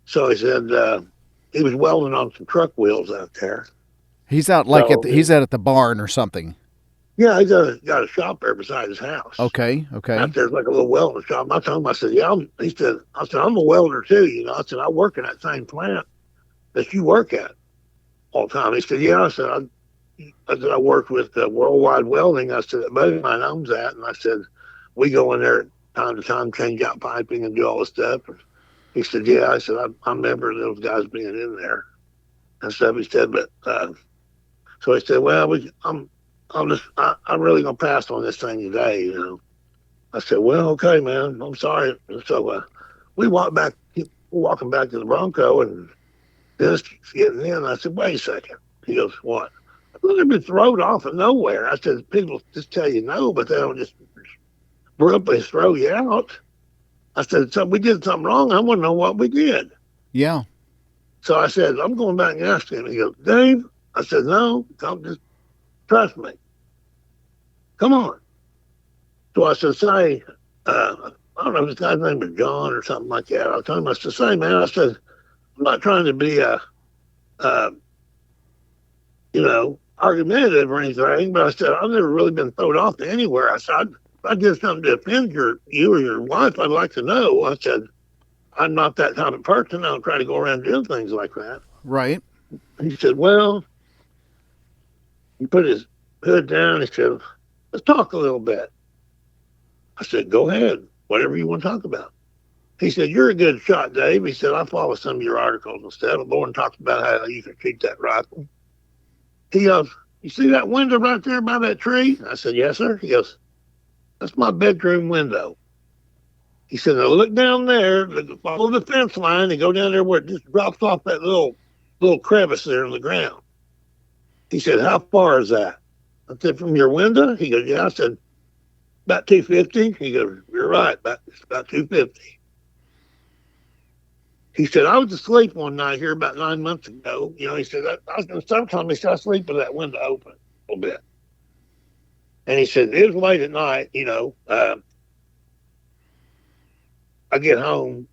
So he said, he was welding on some truck wheels out there. He's out he's out at the barn or something. Yeah, he's got a shop there beside his house. Okay. Okay. Out there's like a little welding shop. I told him, I said, yeah, I said, I'm a welder too. I said, I work in that same plant that you work at all the time. He said, yeah. I said, I worked with Worldwide Welding. I said, a buddy of mine owns that. And I said, we go in there time to time, change out piping and do all this stuff. And he said, yeah. I said, I remember those guys being in there and stuff. He said, but, so he said, well, I'm really going to pass on this thing today, I said, well, okay, man, I'm sorry. So we walked back, we're walking back to the Bronco, and Dennis keeps getting in. I said, wait a second. He goes, what? I thought they'd been thrown off of nowhere. I said, people just tell you no, but they don't just abruptly throw you out. I said, so we did something wrong. I want to know what we did. Yeah. So I said, I'm going back and asking him. He goes, Dave? I said, no, just trust me. Come on. So I said, say, I don't know if this guy's name was John or something like that. I told him, I said, say, man, I said, I'm not trying to be argumentative or anything, but I said, I've never really been thrown off to anywhere. I said, if I did something to offend you or your wife, I'd like to know. I said, I'm not that type of person. I don't try to go around doing things like that. Right. He said, well, he put his hood down. He said, let's talk a little bit. I said, go ahead, whatever you want to talk about. He said, you're a good shot, Dave. He said, I follow some of your articles and stuff. Lauren talks about how you can shoot that rifle. He goes, you see that window right there by that tree? I said, yes, sir. He goes, that's my bedroom window. He said, now look down there, follow the fence line and go down there where it just drops off that little crevice there in the ground. He said, how far is that? I said, from your window? He goes, yeah. I said, about 250. He goes, you're right, it's about 250. He said, I was asleep one night here about 9 months ago. He said, I was going to sometime. He said, I sleep with that window open a little bit. And he said, it was late at night, I get home,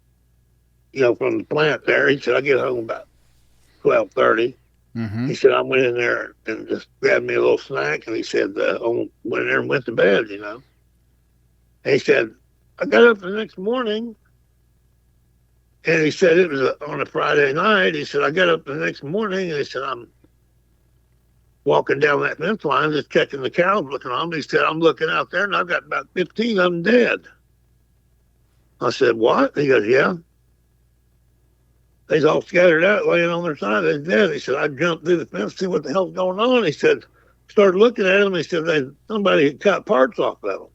from the plant there. He said, I get home about 12:30. Mm-hmm. He said, I went in there and just grabbed me a little snack. And he said, went in there and went to bed, And he said, I got up the next morning. And he said, it was on a Friday night. He said, I got up the next morning. And he said, I'm walking down that fence line, just checking the cows, looking on them. He said, I'm looking out there, and I've got about 15 of them dead. I said, what? He goes, yeah. They's all scattered out, laying on their side. They're dead. He said, I jumped through the fence to see what the hell's going on. He said, started looking at them. He said, somebody had cut parts off of them.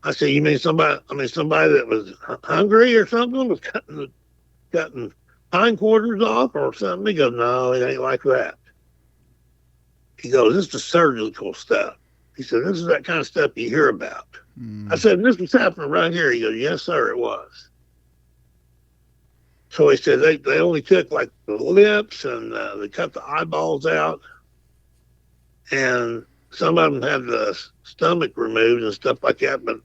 I said, you mean somebody that was hungry or something, was cutting hindquarters off or something? He goes, no, it ain't like that. He goes, this is surgical stuff. He said, this is that kind of stuff you hear about. I said, this was happening right here. He goes, yes, sir, it was. So he said, they only took like the lips and they cut the eyeballs out. And some of them had the stomach removed and stuff like that. But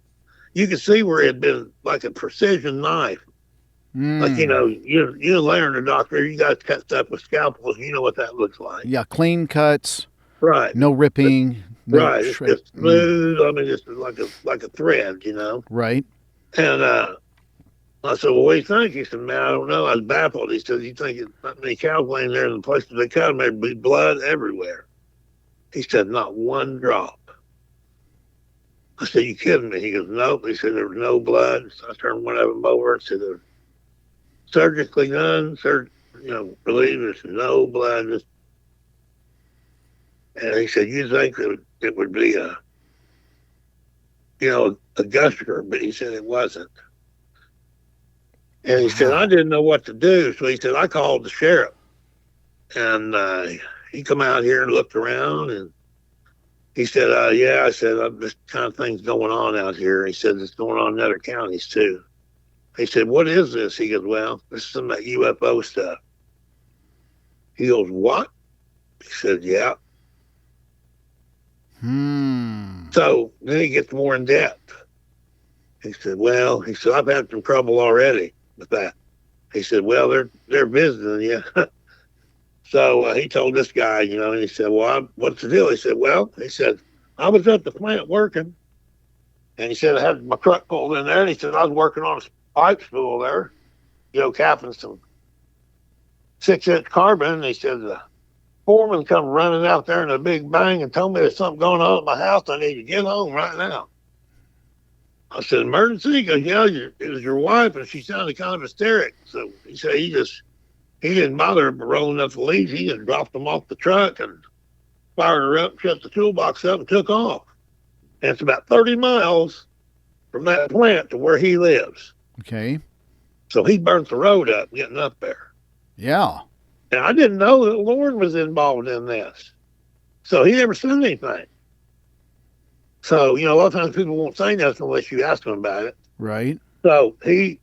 you could see where it had been like a precision knife. Like, you learn a doctor, you got to cut stuff with scalpels. You know what that looks like. Yeah, clean cuts. Right. No ripping. No right. It's just smooth. I mean, it's like a thread, Right. And I said, well, what do you think? He said, man, I don't know. I was baffled. He said, you think there's not many cows laying there in the places they cut them, there'd be blood everywhere. He said, not one drop. I said, you kidding me? He goes, nope. He said, there was no blood. So I turned one of them over and said, they're surgically done. Believe there's no blood. And he said, you think that it would be a gusher, but he said it wasn't. And he said, I didn't know what to do. So he said, I called the sheriff. And he come out here and looked around. And he said, yeah. I said, this kind of thing's going on out here. He said, it's going on in other counties too. He said, what is this? He goes, well, this is some of that UFO stuff. He goes, what? He said, yeah. So then he gets more in depth. He said, I've had some trouble already with that. He said, well, they're visiting you. So he told this guy, and he said, well, what's the deal? He said, I was at the plant working. And he said, I had my truck pulled in there. And he said, I was working on a pipe spool there, capping some 6-inch carbon. And he said, the foreman come running out there in a big bang and told me there's something going on at my house. I need to get home right now. I said, emergency? He goes, yeah, it was your wife, and she sounded kind of hysteric. So he said he didn't bother rolling up the leaves. He just dropped them off the truck and fired her up, shut the toolbox up, and took off. And it's about 30 miles from that plant to where he lives. Okay. So he burnt the road up getting up there. Yeah. And I didn't know that Lauren was involved in this. So he never said anything. So, a lot of times people won't say nothing unless you ask them about it. Right. So he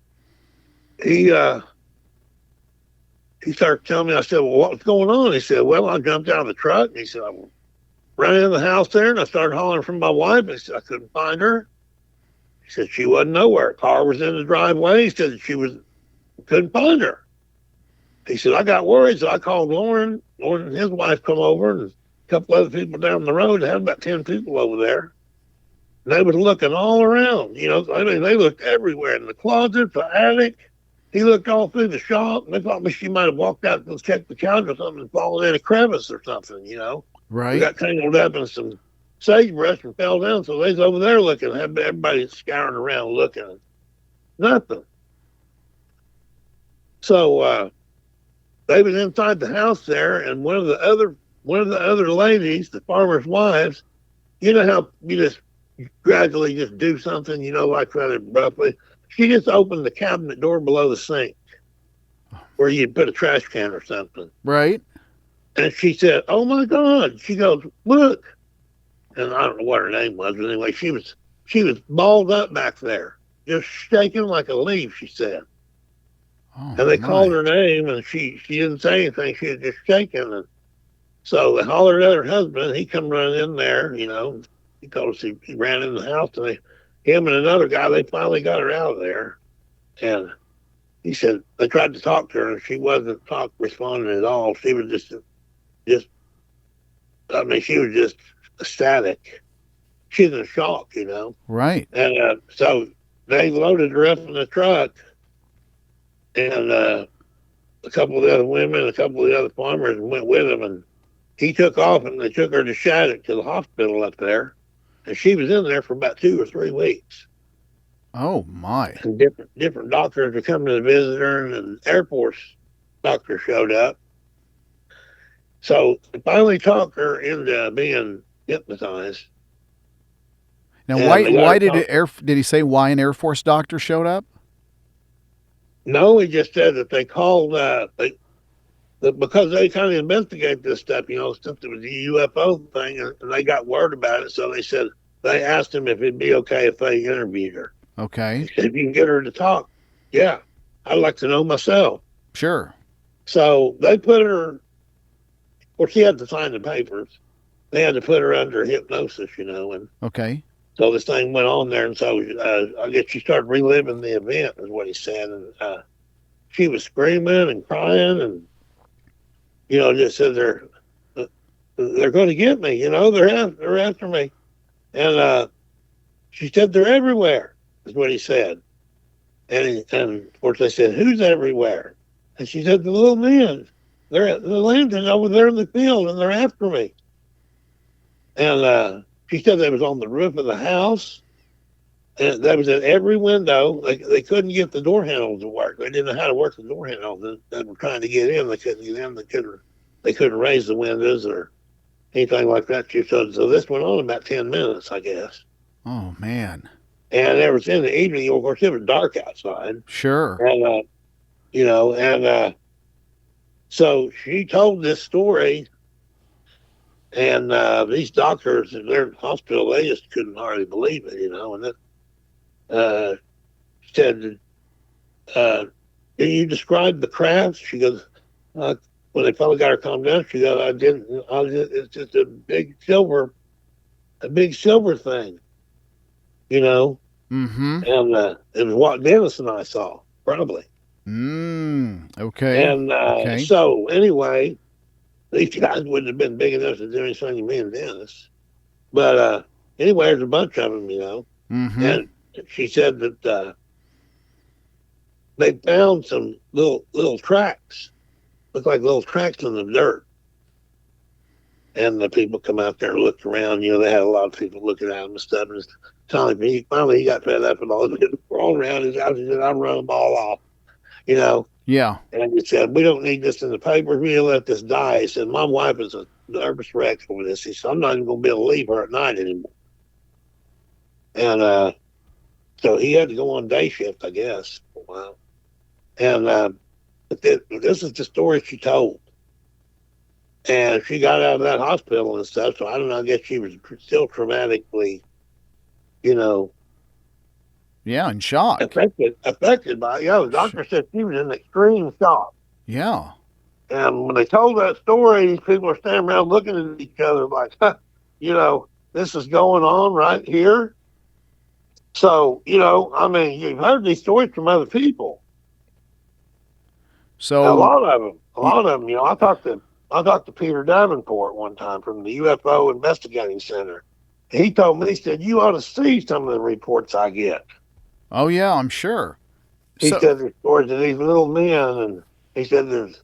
started telling me, I said, well, what's going on? He said, well, I jumped out of the truck. And he said, I ran into the house there and I started hollering for my wife. He said, I couldn't find her. He said, she wasn't nowhere. Car was in the driveway. He said, couldn't find her. He said, I got worried. So I called Lauren. Lauren and his wife come over and a couple other people down the road. They had about 10 people over there. And they was looking all around, they looked everywhere, in the closet, the attic. He looked all through the shop, and they thought she might have walked out and checked the couch or something and fallen in a crevice or something, Right. We got tangled up in some sagebrush and fell down, so they was over there looking. Everybody scouring around looking. Nothing. So they was inside the house there, and one of the other ladies, the farmers' wives, you know how you just gradually just do something, like rather abruptly. She just opened the cabinet door below the sink where you put a trash can or something. Right. And she said, oh my God. She goes, look. And I don't know what her name was, but anyway, she was balled up back there, just shaking like a leaf, she said. Oh, and they called her name and she didn't say anything. She was just shaking. And so they hollered at her husband. He come running in there, He told us he ran in the house, and him and another guy, they finally got her out of there. And he said they tried to talk to her, and she wasn't responding at all. She was just she was just ecstatic. She's in shock, Right. And so they loaded her up in the truck, and a couple of the other women, a couple of the other farmers went with him, and he took off, and they took her to Shattuck to the hospital up there. And she was in there for about 2 or 3 weeks. Oh my! And different doctors were coming to visit her, and an Air Force doctor showed up. So they finally talked her into being hypnotized. Now, why did he say why an Air Force doctor showed up? No, he just said that they called because they kind of investigate this stuff, since it was a UFO thing, and they got word about it. So they asked him if it'd be okay if they interviewed her. Okay. He said, if you can get her to talk, yeah, I'd like to know myself. Sure. So they put her, well, she had to sign the papers. They had to put her under hypnosis, and okay. So this thing went on there, and so I guess she started reliving the event, is what he said, and she was screaming and crying, and just said they're going to get me, they're after me, and she said they're everywhere, is what he said, and of course they said, who's everywhere? And she said, the little men, they're landing over there in the field, and they're after me, and she said they was on the roof of the house, and that was in every window. They couldn't get the door handles to work. They didn't know how to work the door handles. They were trying to get in. They couldn't get in. They couldn't raise the windows or anything like that. So this went on about 10 minutes, I guess. Oh, man. And it was in the evening. Of course, it was dark outside. Sure. And, so she told this story. And these doctors in their hospital, they just couldn't hardly believe it, And then said, "Can you describe the crafts?" She goes, "When they finally got her calmed down, she goes, I didn't. It's just a big silver thing, Mm-hmm. And it was what Dennis and I saw, probably. Okay. And so anyway." these guys wouldn't have been big enough to do anything to me and Dennis. But anyway, there's a bunch of them, Mm-hmm. and she said that they found some little tracks, look like little tracks in the dirt. And the people come out there and looked around. They had a lot of people looking at them and stuff. And finally he got fed up with all this crawling around his house. He said, "I'm running them all off," Yeah. And he said, "We don't need this in the papers. We need to let this die." He said, "My wife is a nervous wreck over this." He said, "I'm not even going to be able to leave her at night anymore." And so he had to go on day shift, I guess, for a while. And but this is the story she told. And she got out of that hospital and stuff. So I don't know. I guess she was still traumatically, Yeah, in shock. affected by it. Yeah, the doctor said she was in extreme shock. Yeah. And when they told that story, these people are standing around looking at each other like, this is going on right here. So, I mean, you've heard these stories from other people. So a lot of them. I talked to Peter Davenport one time from the UFO Investigating Center. He told me, he said, "You ought to see some of the reports I get." Oh yeah, I'm sure. He said there's stories of these little men, and he said there's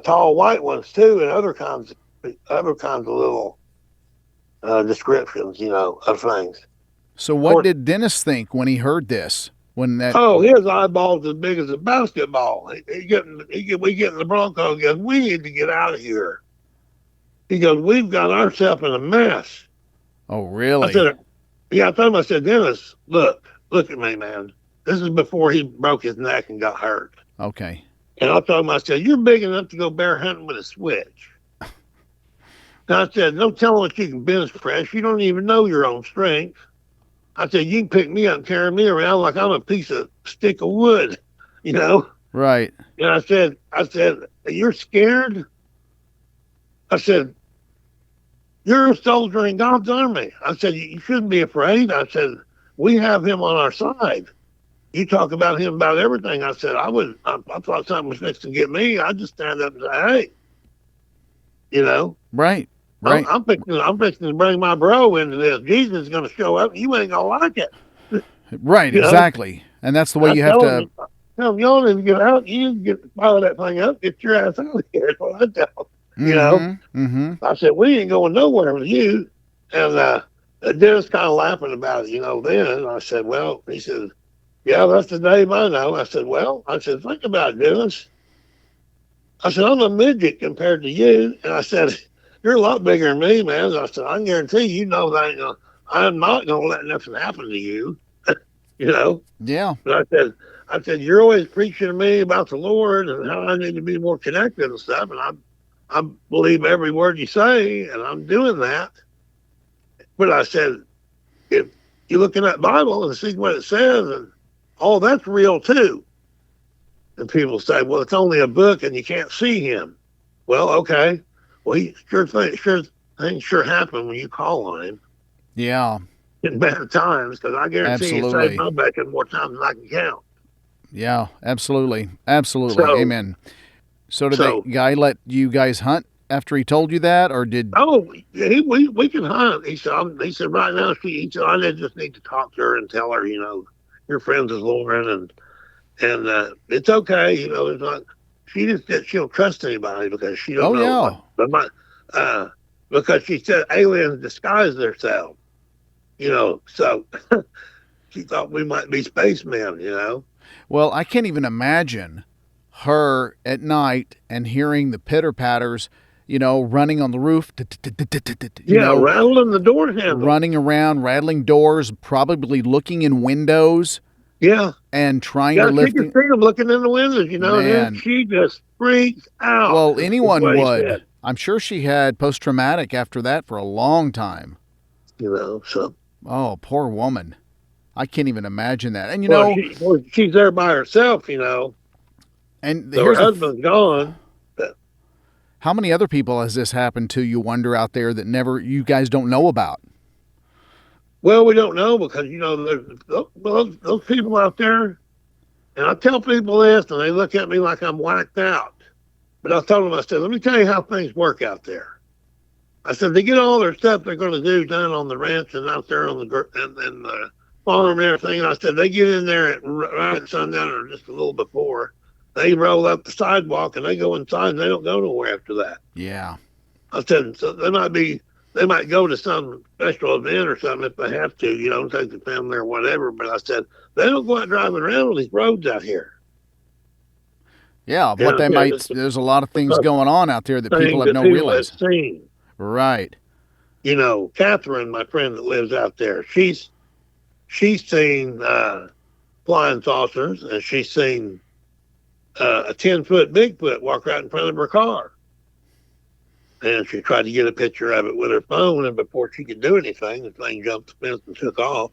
tall white ones too, and other kinds of little descriptions, of things. So what did Dennis think when he heard this? His eyeball's as big as a basketball. We get in the Bronco. He goes, "We need to get out of here." He goes, "We've got ourselves in a mess." Oh, really? I said, "Yeah." I told him, I said, "Dennis, look at me, man. This is before he broke his neck and got hurt." Okay. And I told him, I said, "You're big enough to go bear hunting with a switch." And I said, "Don't tell what you can bench press. You don't even know your own strength." I said, "You can pick me up and carry me around like I'm a piece of stick of wood, Right. And I said, "You're scared?" I said, "You're a soldier in God's army." I said, "You shouldn't be afraid." I said, "We have him on our side. You talk about him about everything." I said, I thought something was fixing to get me. I'd just stand up and say, "Hey, Right. Right. I'm fixing to bring my bro into this. Jesus is going to show up. And you ain't going to like it." Right. Exactly. And that's the way you have to. Tell them, y'all need to get out. You need to fire that thing up. Get your ass out of here. That's what I tell them. Mm-hmm. I said, "We ain't going nowhere with you." And Dennis kind of laughing about it, then. And I said, "Well," he said, "Yeah, that's the Dave I know." I said, "Well," I said, "think about it, Dennis." I said, "I'm a midget compared to you." And I said, "You're a lot bigger than me, man." I said, "I can guarantee that I'm not going to let nothing happen to you." Yeah. But I said, "You're always preaching to me about the Lord and how I need to be more connected and stuff. And I believe every word you say, and I'm doing that." But I said, "If you look in that Bible and see what it says, and all that's real too." And people say, "Well, it's only a book and you can't see him." Well, okay. Well, things sure happen when you call on him. Yeah. In bad times, because I guarantee you saved my bacon more times than I can count. Yeah, absolutely. Amen. So did the guy let you guys hunt after he told you that, or did? Oh, we can hunt. He said right now I just need to talk to her and tell her, you're friends with Lauren, and it's okay. It's not. She just said she'll trust anybody because she don't know. Yeah. Because she said aliens disguise themselves. So she thought we might be spacemen. Well, I can't even imagine her at night and hearing the pitter patters, running on the roof. Rattling the door handle. Running around, rattling doors, probably looking in windows. Yeah. And trying to lift. She could see them looking in the windows, and she just freaks out. Well, anyone would. I'm sure she had post-traumatic after that for a long time. So. Oh, poor woman. I can't even imagine that. And she's there by herself, And her husband's gone. How many other people has this happened to, you wonder, out there that you guys don't know about? Well, we don't know because, there's those people out there, and I tell people this, and they look at me like I'm whacked out. But I told them, I said, let me tell you how things work out there. I said, they get all their stuff they're going to do down on the ranch and out there on the farm and everything. And I said, they get in there right at sundown or just a little before. They roll up the sidewalk and they go inside and they don't go nowhere after that. Yeah. I said, so they might go to some special event or something if they have to, take the family or whatever. But I said, they don't go out driving around on these roads out here. Yeah, what they might, there's a lot of things going on out there that people have no realize. Seen. Right. Catherine, my friend that lives out there, she's seen flying saucers, and she's seen a 10-foot Bigfoot walk right in front of her car. And she tried to get a picture of it with her phone, and before she could do anything, the thing jumped the fence and took off.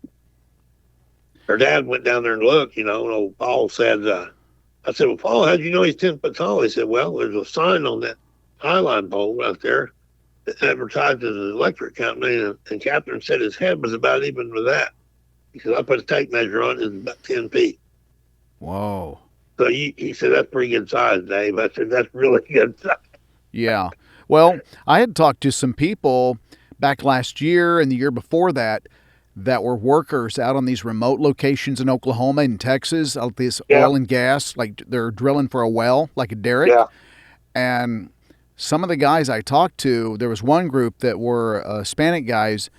Her dad went down there and looked, and old Paul said, I said, well, Paul, how'd you know he's 10 foot tall? He said, well, there's a sign on that highline pole right there that advertised as an electric company. And Catherine said his head was about even with that. He said, I put a tape measure on it, it's about 10 feet. Whoa. So he said, that's pretty good size, Dave. I said, that's really good size. Yeah. Well, I had talked to some people back last year and the year before that were workers out on these remote locations in Oklahoma and Texas, out this oil and gas, like they're drilling for a well, like a derrick. Yeah. And some of the guys I talked to, there was one group that were Hispanic guys,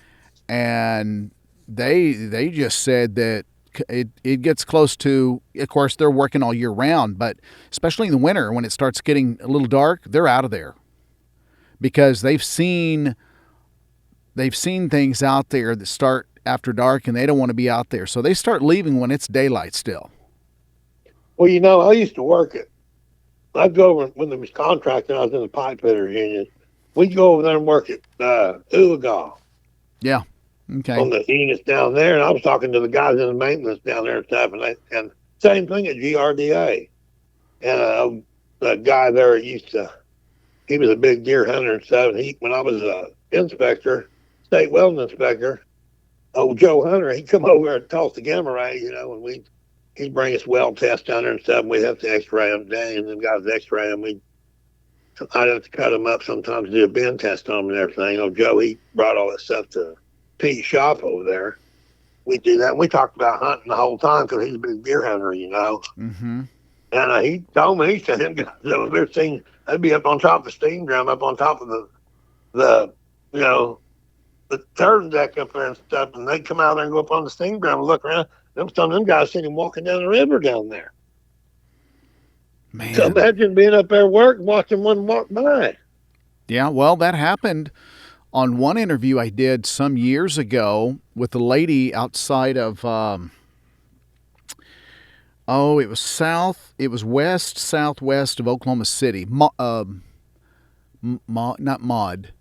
and they just said that it gets close to, of course, they're working all year round, but especially in the winter when it starts getting a little dark, they're out of there because they've seen things out there that start after dark, and they don't want to be out there. So they start leaving when it's daylight still. Well, I used to work I'd go over when there was contracting. I was in the pipe fitters union. We'd go over there and work at Uligaw. Yeah. Okay. On the units down there, and I was talking to the guys in the maintenance down there and stuff, and same thing at GRDA. And a guy there he was a big deer hunter and stuff. And when I was a inspector, state wellness inspector, old Joe Hunter, he'd come over and toss the gamma ray, and he'd bring us well tests down there and stuff, and we'd have to x-ray them. Dang, them guys x-ray them. I'd have to cut them up sometimes to do a bin test on them and everything. Joe, he brought all that stuff to Pete's shop over there. We do that. And we talked about hunting the whole time because he's a big deer hunter, Mm-hmm. And he told me, he said, them guys over there they'd be up on top of the steam drum, up on top of the turret deck up there and stuff, and they'd come out there and go up on the steam drum and look around. Some of them guys seen him walking down the river down there. Man. So imagine being up there working, watching one walk by. Yeah, well, that happened on one interview I did some years ago with a lady outside of, it was west, southwest of Oklahoma City. Not Maud.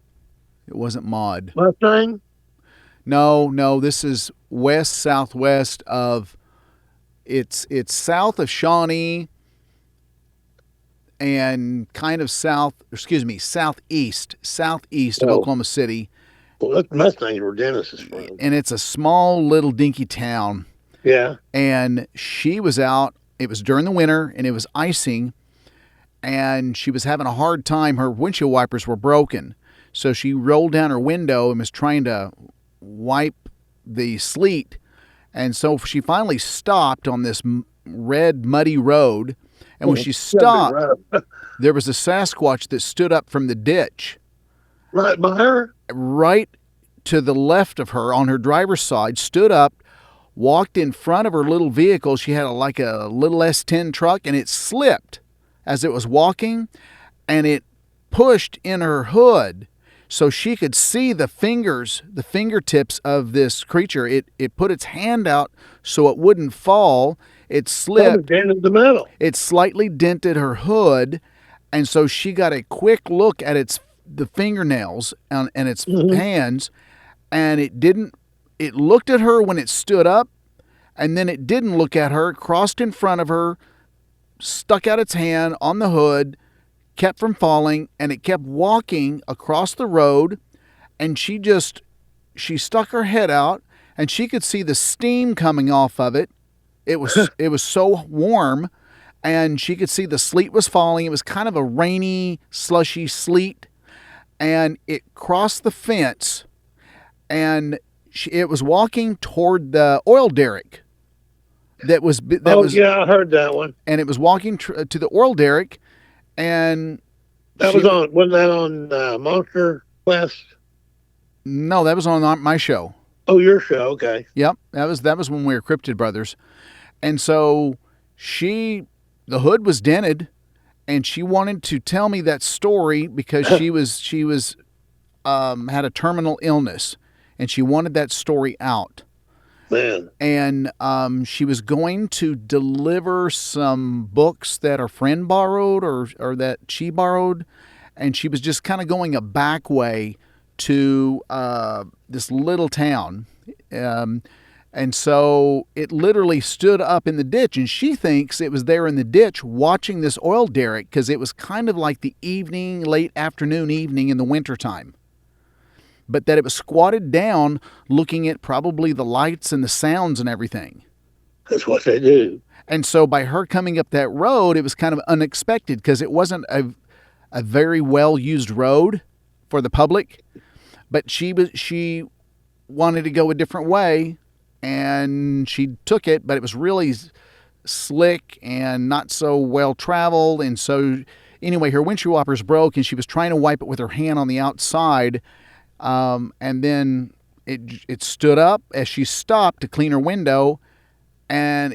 It wasn't Maud. Mustang? No, this is west, southwest of, it's south of Shawnee and kind of southeast of Oklahoma City. Well, look, Mustangs were Dennis's from. And it's a small little dinky town. Yeah. And she was out, it was during the winter and it was icing, and she was having a hard time. Her windshield wipers were broken. So she rolled down her window and was trying to wipe the sleet. And so she finally stopped on this red, muddy road. And when she stopped, there was a Sasquatch that stood up from the ditch. Right by her? Right to the left of her on her driver's side, stood up, walked in front of her little vehicle. She had like a little S10 truck, and it slipped as it was walking, and it pushed in her hood so she could see the fingertips of this creature. It put its hand out so it wouldn't fall. It slipped. Dented the metal. It slightly dented her hood, and so she got a quick look at the fingernails and its hands, and it looked at her when it stood up, and then it didn't look at her, crossed in front of her, stuck out its hand on the hood, kept from falling, and it kept walking across the road, and she stuck her head out, and she could see the steam coming off of it. It was so warm, and she could see the sleet was falling. It was kind of a rainy, slushy sleet, and it crossed the fence, and it was walking toward the oil derrick. Yeah, I heard that one. And it was walking to the oil derrick, and wasn't that on Monster Quest? No, that was on my show. Oh, your show, okay. Yep, that was when we were Cryptid Brothers, and so the hood was dented, and she wanted to tell me that story because she was had a terminal illness, and she wanted that story out. Man. And she was going to deliver some books that her friend borrowed or that she borrowed, and she was just kind of going a back way to this little town. And so it literally stood up in the ditch, and she thinks it was there in the ditch watching this oil derrick because it was kind of like the late afternoon evening in the wintertime. But that it was squatted down looking at probably the lights and the sounds and everything. That's what they do. And so by her coming up that road, it was kind of unexpected because it wasn't a very well-used road for the public. But she wanted to go a different way, and she took it, but it was really slick and not so well-traveled. And so anyway, her windshield wipers broke, and she was trying to wipe it with her hand on the outside. And then it stood up as she stopped to clean her window, and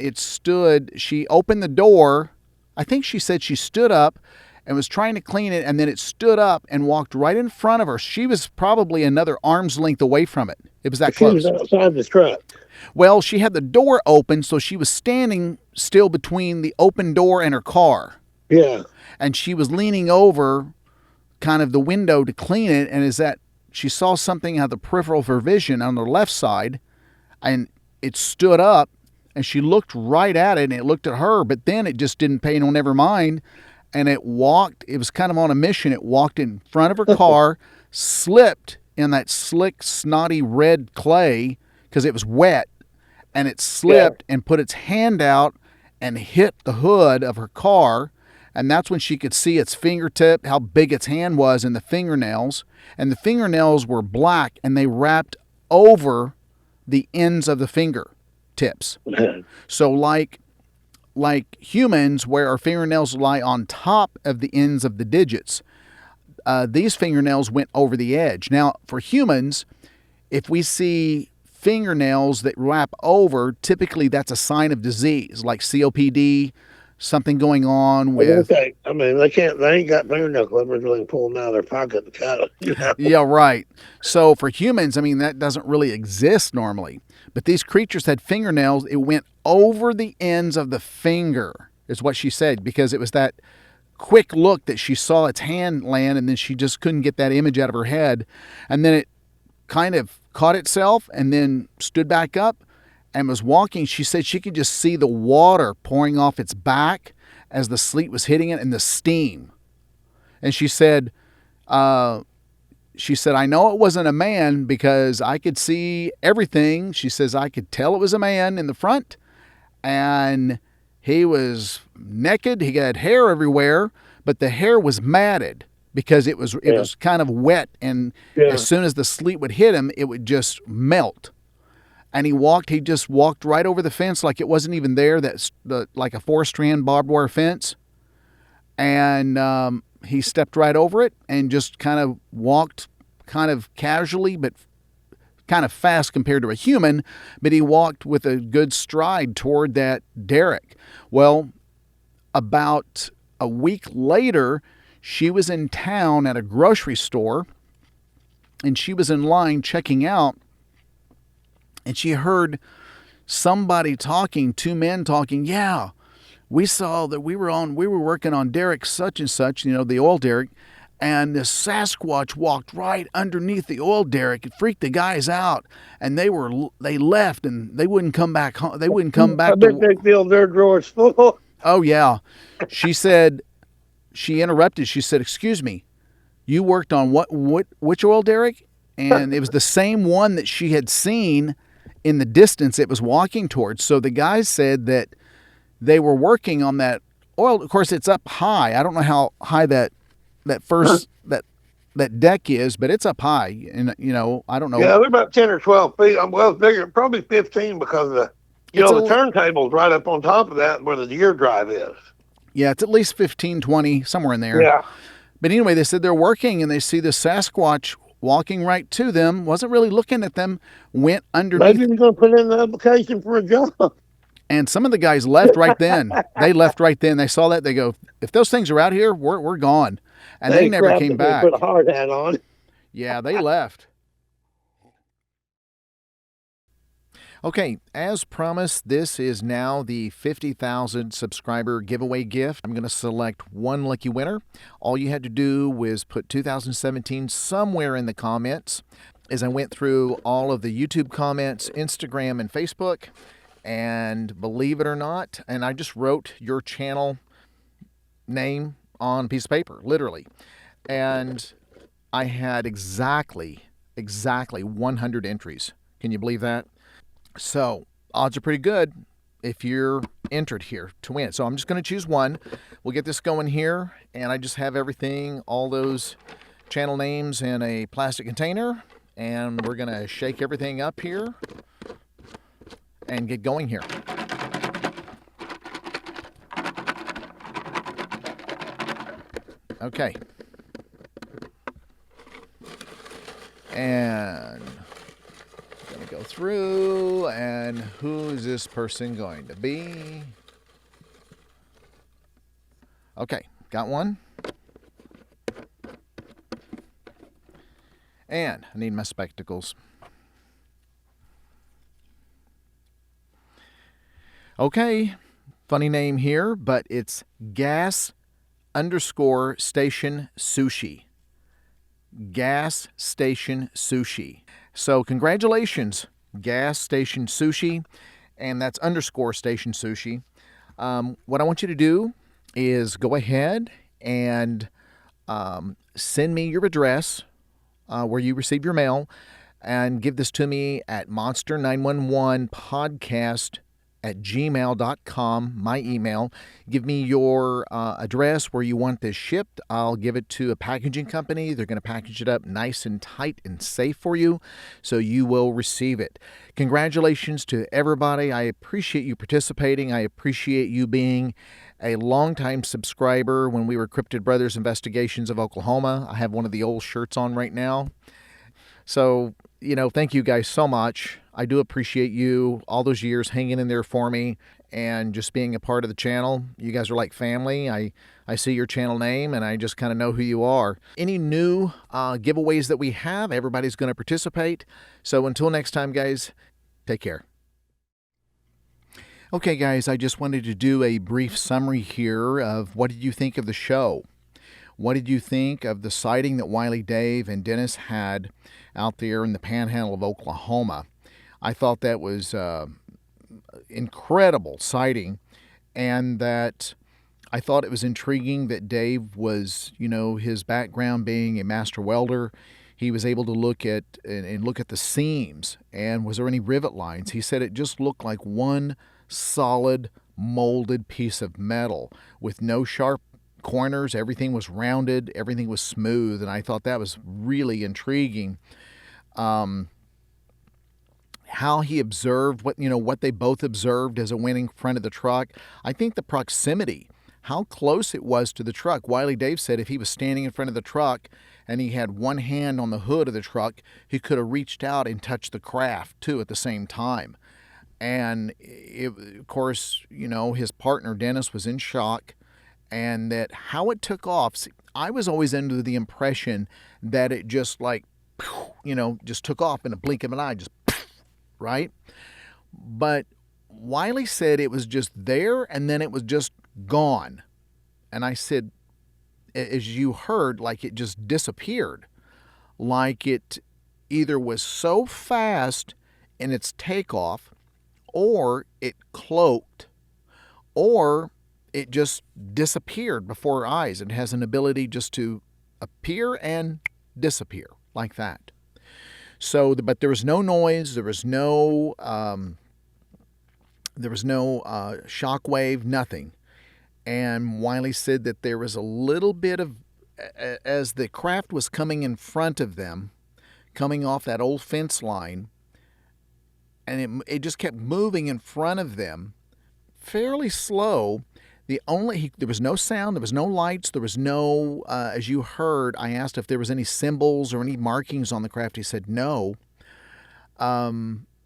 she opened the door. I think she said she stood up and was trying to clean it, and then it stood up and walked right in front of her. She was probably another arm's length away from it. It was that close. She was outside the truck. Well, she had the door open, so she was standing still between the open door and her car. Yeah. And she was leaning over kind of the window to clean it, and she saw something out of the peripheral of her vision on the left side, and it stood up, and she looked right at it, and it looked at her, but then it just didn't pay no never mind, and it was kind of on a mission. It walked in front of her car, slipped in that slick, snotty red clay, because it was wet, and it slipped and put its hand out and hit the hood of her car, and that's when she could see its fingertip, how big its hand was, and the fingernails. And the fingernails were black, and they wrapped over the ends of the fingertips. So like humans, where our fingernails lie on top of the ends of the digits, these fingernails went over the edge. Now, for humans, if we see fingernails that wrap over, typically that's a sign of disease, like COPD, something going on with... Okay. I mean, they ain't got fingernail clippers where they can pull them out of their pocket and cut them. You know? Yeah, right. So for humans, I mean, that doesn't really exist normally. But these creatures had fingernails. It went over the ends of the finger, is what she said, because it was that quick look that she saw its hand land, and then she just couldn't get that image out of her head. And then it kind of caught itself and then stood back up and was walking. She said she could just see the water pouring off its back as the sleet was hitting it and the steam. And she said, I know it wasn't a man because I could see everything. She says, I could tell it was a man in the front, and he was naked. He had hair everywhere, but the hair was matted because it was kind of wet. And as soon as the sleet would hit him, it would just melt. And he just walked right over the fence like it wasn't even there. That's like a 4-strand barbed wire fence. And he stepped right over it and just kind of walked kind of casually, but kind of fast compared to a human. But he walked with a good stride toward that derrick. Well, about a week later, she was in town at a grocery store, and she was in line checking out. And she heard somebody talking, 2 men talking, yeah, we saw that we were working on derrick such and such, the oil derrick, and the Sasquatch walked right underneath the oil derrick. It freaked the guys out, and they left, and they wouldn't come back home. They wouldn't come back. I bet they filled their drawers full. Oh, yeah. She interrupted. She said, excuse me, you worked on which oil derrick? And it was the same one that she had seen in the distance it was walking towards. So the guys said that they were working on that Well, of course, it's up high. I don't know how high that first that deck is, but it's up high, and I don't know. Yeah, they're about 10 or 12 feet. Well, it's bigger, probably 15 because of the turntable's right up on top of that where the gear drive is. Yeah, it's at least 15, 20, somewhere in there. Yeah. But anyway, they said they're working, and they see the Sasquatch walking right to them, wasn't really looking at them, went underneath. Maybe he's going to put in the application for a job. And some of the guys left right then. They left right then. They saw that. They go, if those things are out here, we're gone. And they never came back. Put a hard hat on. Yeah, they left. Okay, as promised, this is now the 50,000 subscriber giveaway gift. I'm going to select one lucky winner. All you had to do was put 2017 somewhere in the comments. As I went through all of the YouTube comments, Instagram, and Facebook, and believe it or not, and I just wrote your channel name on a piece of paper, literally. And I had exactly 100 entries. Can you believe that? So odds are pretty good if you're entered here to win. So I'm just going to choose one. We'll get this going here, and I just have everything, all those channel names in a plastic container, and we're going to shake everything up here and get going here. Okay. And going to go through, and who's this person going to be? Okay, got one. And I need my spectacles. Okay, funny name here, but it's gas_station sushi. Gas Station Sushi. So congratulations, Gas Station Sushi, and that's _station sushi. What I want you to do is go ahead and send me your address where you received your mail, and give this to me at monster911podcast@gmail.com, my email. Give me your address where you want this shipped. I'll give it to a packaging company. They're going to package it up nice and tight and safe for you, so you will receive it. Congratulations to everybody. I appreciate you participating. I appreciate you being a longtime subscriber when we were Cryptid Brothers Investigations of Oklahoma. I have one of the old shirts on right now. So, thank you guys so much. I do appreciate you all those years hanging in there for me and just being a part of the channel. You guys are like family. I see your channel name and I just kind of know who you are. Any new giveaways that we have, everybody's going to participate. So until next time, guys, take care. Okay, guys, I just wanted to do a brief summary here of what did you think of the show? What did you think of the sighting that Wiley Dave and Dennis had out there in the Panhandle of Oklahoma? I thought that was incredible sighting, and that I thought it was intriguing that Dave was, his background being a master welder, he was able to look at the seams, and was there any rivet lines? He said it just looked like one solid molded piece of metal with no sharp corners. Everything was rounded, everything was smooth, and I thought that was really intriguing. How he observed what they both observed as it went in front of the truck. I think the proximity, how close it was to the truck. Wiley Dave said if he was standing in front of the truck and he had one hand on the hood of the truck, he could have reached out and touched the craft too at the same time. And of course, his partner Dennis was in shock, and that how it took off. See, I was always under the impression that it just just took off in a blink of an eye, just right? But Wiley said it was just there and then it was just gone. And I said, as you heard, like it just disappeared. Like it either was so fast in its takeoff, or it cloaked, or it just disappeared before our eyes. It has an ability just to appear and disappear like that. So, but there was no noise, there was no shock wave, nothing. And Wiley said that there was a little bit of, as the craft was coming in front of them, coming off that old fence line, and it just kept moving in front of them fairly slow. There was no sound, there was no lights, there was no, as you heard, I asked if there was any symbols or any markings on the craft. He said no.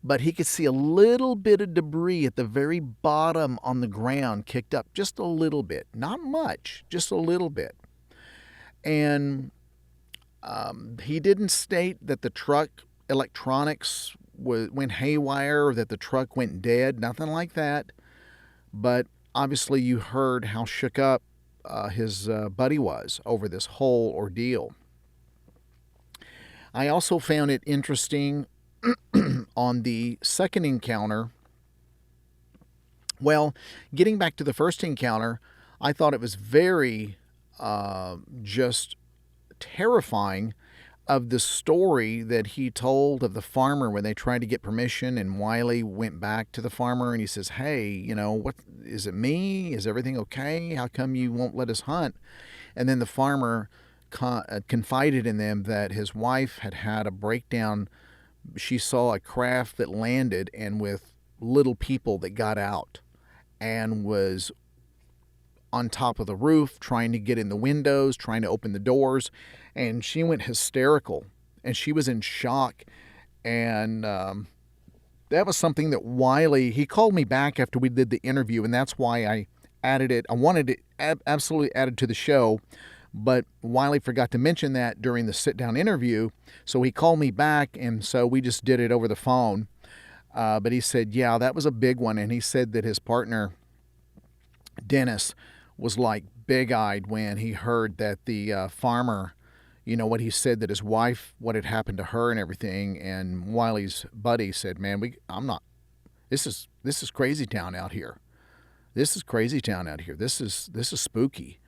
But he could see a little bit of debris at the very bottom on the ground kicked up, just a little bit. Not much, just a little bit. And he didn't state that the truck electronics went haywire or that the truck went dead, nothing like that. But obviously you heard how shook up his buddy was over this whole ordeal. I also found it interesting on the second encounter. Well, getting back to the first encounter, I thought it was very just terrifying of the story that he told of the farmer when they tried to get permission, and Wiley went back to the farmer and he says, hey, what is it, me? Is everything okay? How come you won't let us hunt? And then the farmer confided in them that his wife had had a breakdown. She saw a craft that landed and with little people that got out and was on top of the roof, trying to get in the windows, trying to open the doors, and she went hysterical, and she was in shock. And that was something that Wiley, he called me back after we did the interview, and that's why I added it. I wanted it absolutely added to the show, but Wiley forgot to mention that during the sit-down interview, so he called me back, and so we just did it over the phone. But he said, yeah, that was a big one, and he said that his partner, Dennis, was like big-eyed when he heard that the farmer, what he said, that his wife, what had happened to her and everything. And Wiley's buddy said, man, this is crazy town out here. This is crazy town out here. This is spooky.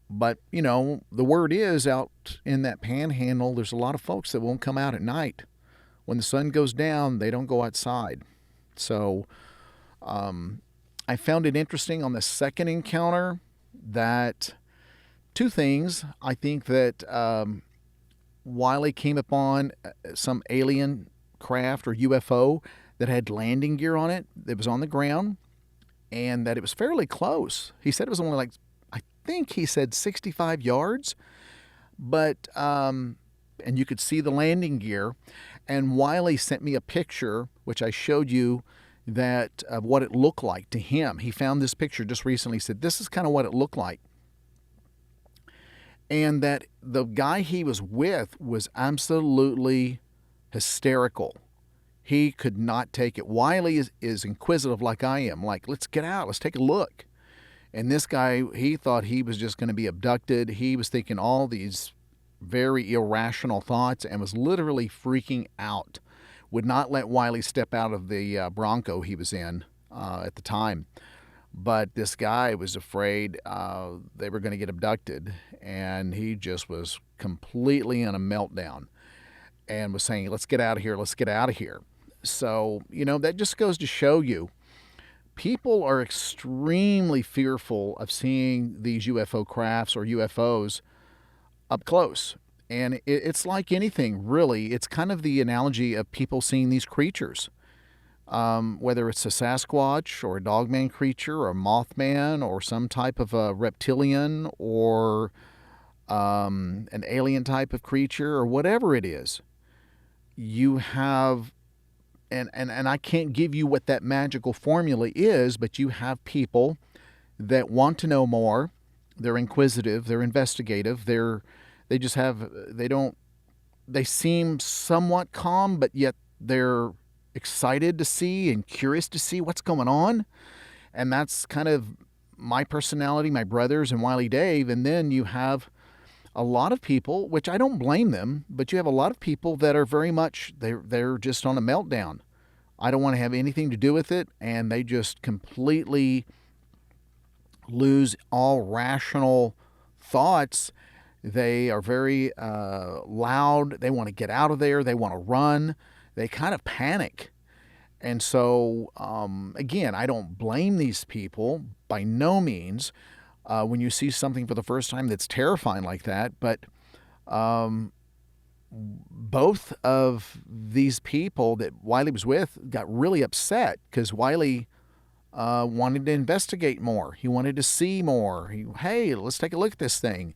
But, the word is out in that panhandle, there's a lot of folks that won't come out at night. When the sun goes down, they don't go outside. So I found it interesting on the second encounter that two things. I think that Wiley came upon some alien craft or UFO that had landing gear on it that was on the ground, and that it was fairly close. He said it was only like, I think he said 65 yards, but and you could see the landing gear. And Wiley sent me a picture, which I showed you, that of what it looked like to him. He found this picture just recently. He said, this is kind of what it looked like. And that the guy he was with was absolutely hysterical. He could not take it. Wiley is inquisitive like I am. Like, let's get out. Let's take a look. And this guy, he thought he was just going to be abducted. He was thinking all these very irrational thoughts and was literally freaking out. Would not let Wiley step out of the Bronco he was in at the time. But this guy was afraid they were going to get abducted, and he just was completely in a meltdown and was saying, let's get out of here, let's get out of here. So, that just goes to show you, people are extremely fearful of seeing these UFO crafts or UFOs up close. And it's like anything, really. It's kind of the analogy of people seeing these creatures, whether it's a Sasquatch or a dogman creature or a Mothman or some type of a reptilian or an alien type of creature or whatever it is. You have, and I can't give you what that magical formula is, but you have people that want to know more. They're inquisitive, they're investigative, they seem somewhat calm, but yet they're excited to see and curious to see what's going on. And that's kind of my personality, my brothers, and Wiley Dave. And then you have a lot of people, which I don't blame them, but you have a lot of people that are very much, they're just on a meltdown. I don't want to have anything to do with it, and they just completely lose all rational thoughts. They are very loud. They want to get out of there. They want to run. They kind of panic. And so, again, I don't blame these people by no means, when you see something for the first time that's terrifying like that. But both of these people that Wiley was with got really upset because Wiley wanted to investigate more. He wanted to see more. Hey, let's take a look at this thing.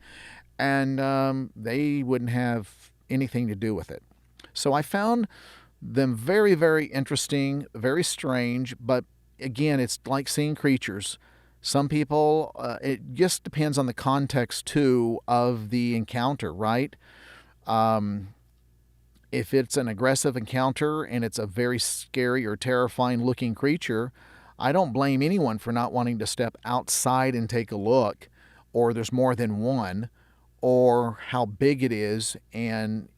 And they wouldn't have anything to do with it. So I found them very, very interesting, very strange. But again, it's like seeing creatures. Some people, it just depends on the context, too, of the encounter, right? If it's an aggressive encounter and it's a very scary or terrifying looking creature, I don't blame anyone for not wanting to step outside and take a look, or there's more than one, or how big it is and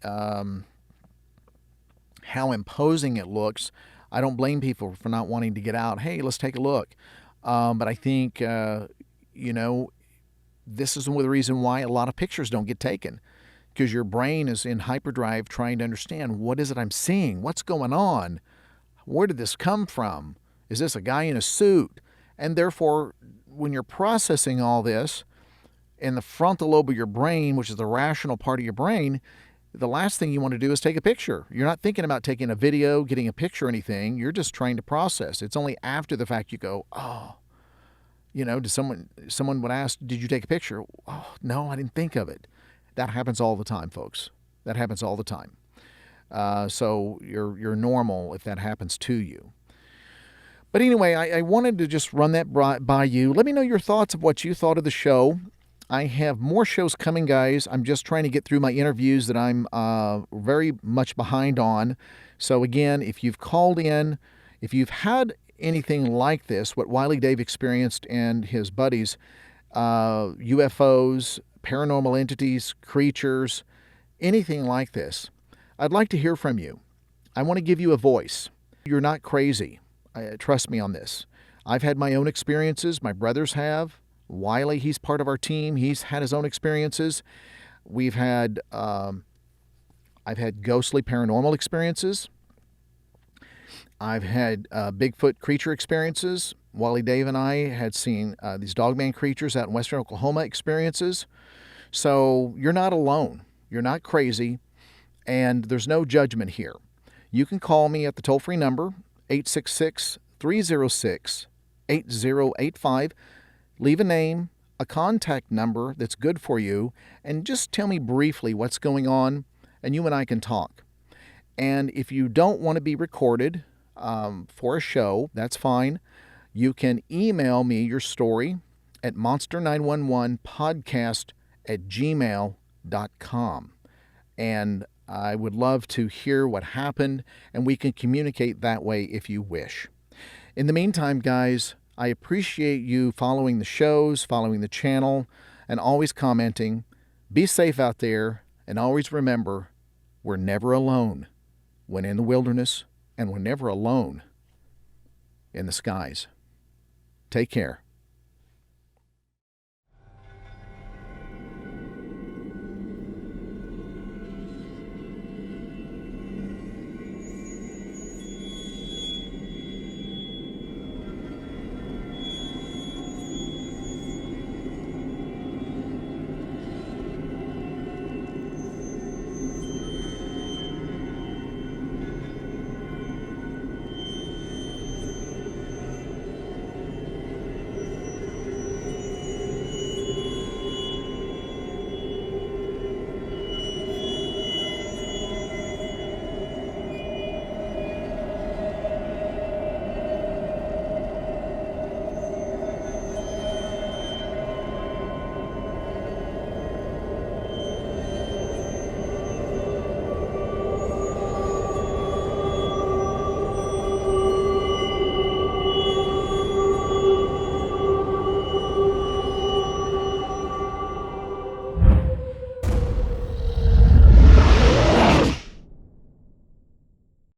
how imposing it looks. I don't blame people for not wanting to get out. Hey, let's take a look. But I think, this is the reason why a lot of pictures don't get taken, because your brain is in hyperdrive trying to understand, what is it I'm seeing? What's going on? Where did this come from? Is this a guy in a suit? And therefore, when you're processing all this in the frontal lobe of your brain, which is the rational part of your brain, the last thing you want to do is take a picture. You're not thinking about taking a video, getting a picture, or anything. You're just trying to process. It's only after the fact you go, oh, someone would ask, did you take a picture? Oh, no, I didn't think of it. That happens all the time, folks. That happens all the time. So you're normal if that happens to you. But anyway, I wanted to just run that by you. Let me know your thoughts of what you thought of the show. I have more shows coming, guys. I'm just trying to get through my interviews that I'm very much behind on. So again, if you've called in, if you've had anything like this, what Wiley Dave experienced and his buddies, UFOs, paranormal entities, creatures, anything like this, I'd like to hear from you. I want to give you a voice. You're not crazy. Trust me on this. I've had my own experiences. My brothers have. Wiley, he's part of our team. He's had his own experiences. I've had ghostly paranormal experiences. I've had Bigfoot creature experiences. Wiley Dave and I had seen these dogman creatures out in western Oklahoma experiences. So you're not alone. You're not crazy. And there's no judgment here. You can call me at the toll-free number, 866-306-8085. Leave a name, a contact number that's good for you, and just tell me briefly what's going on, and you and I can talk. And if you don't want to be recorded for a show, that's fine. You can email me your story at monster911podcast@gmail.com. And I would love to hear what happened, and we can communicate that way if you wish. In the meantime, guys, I appreciate you following the shows, following the channel, and always commenting. Be safe out there, and always remember, we're never alone when in the wilderness, and we're never alone in the skies. Take care.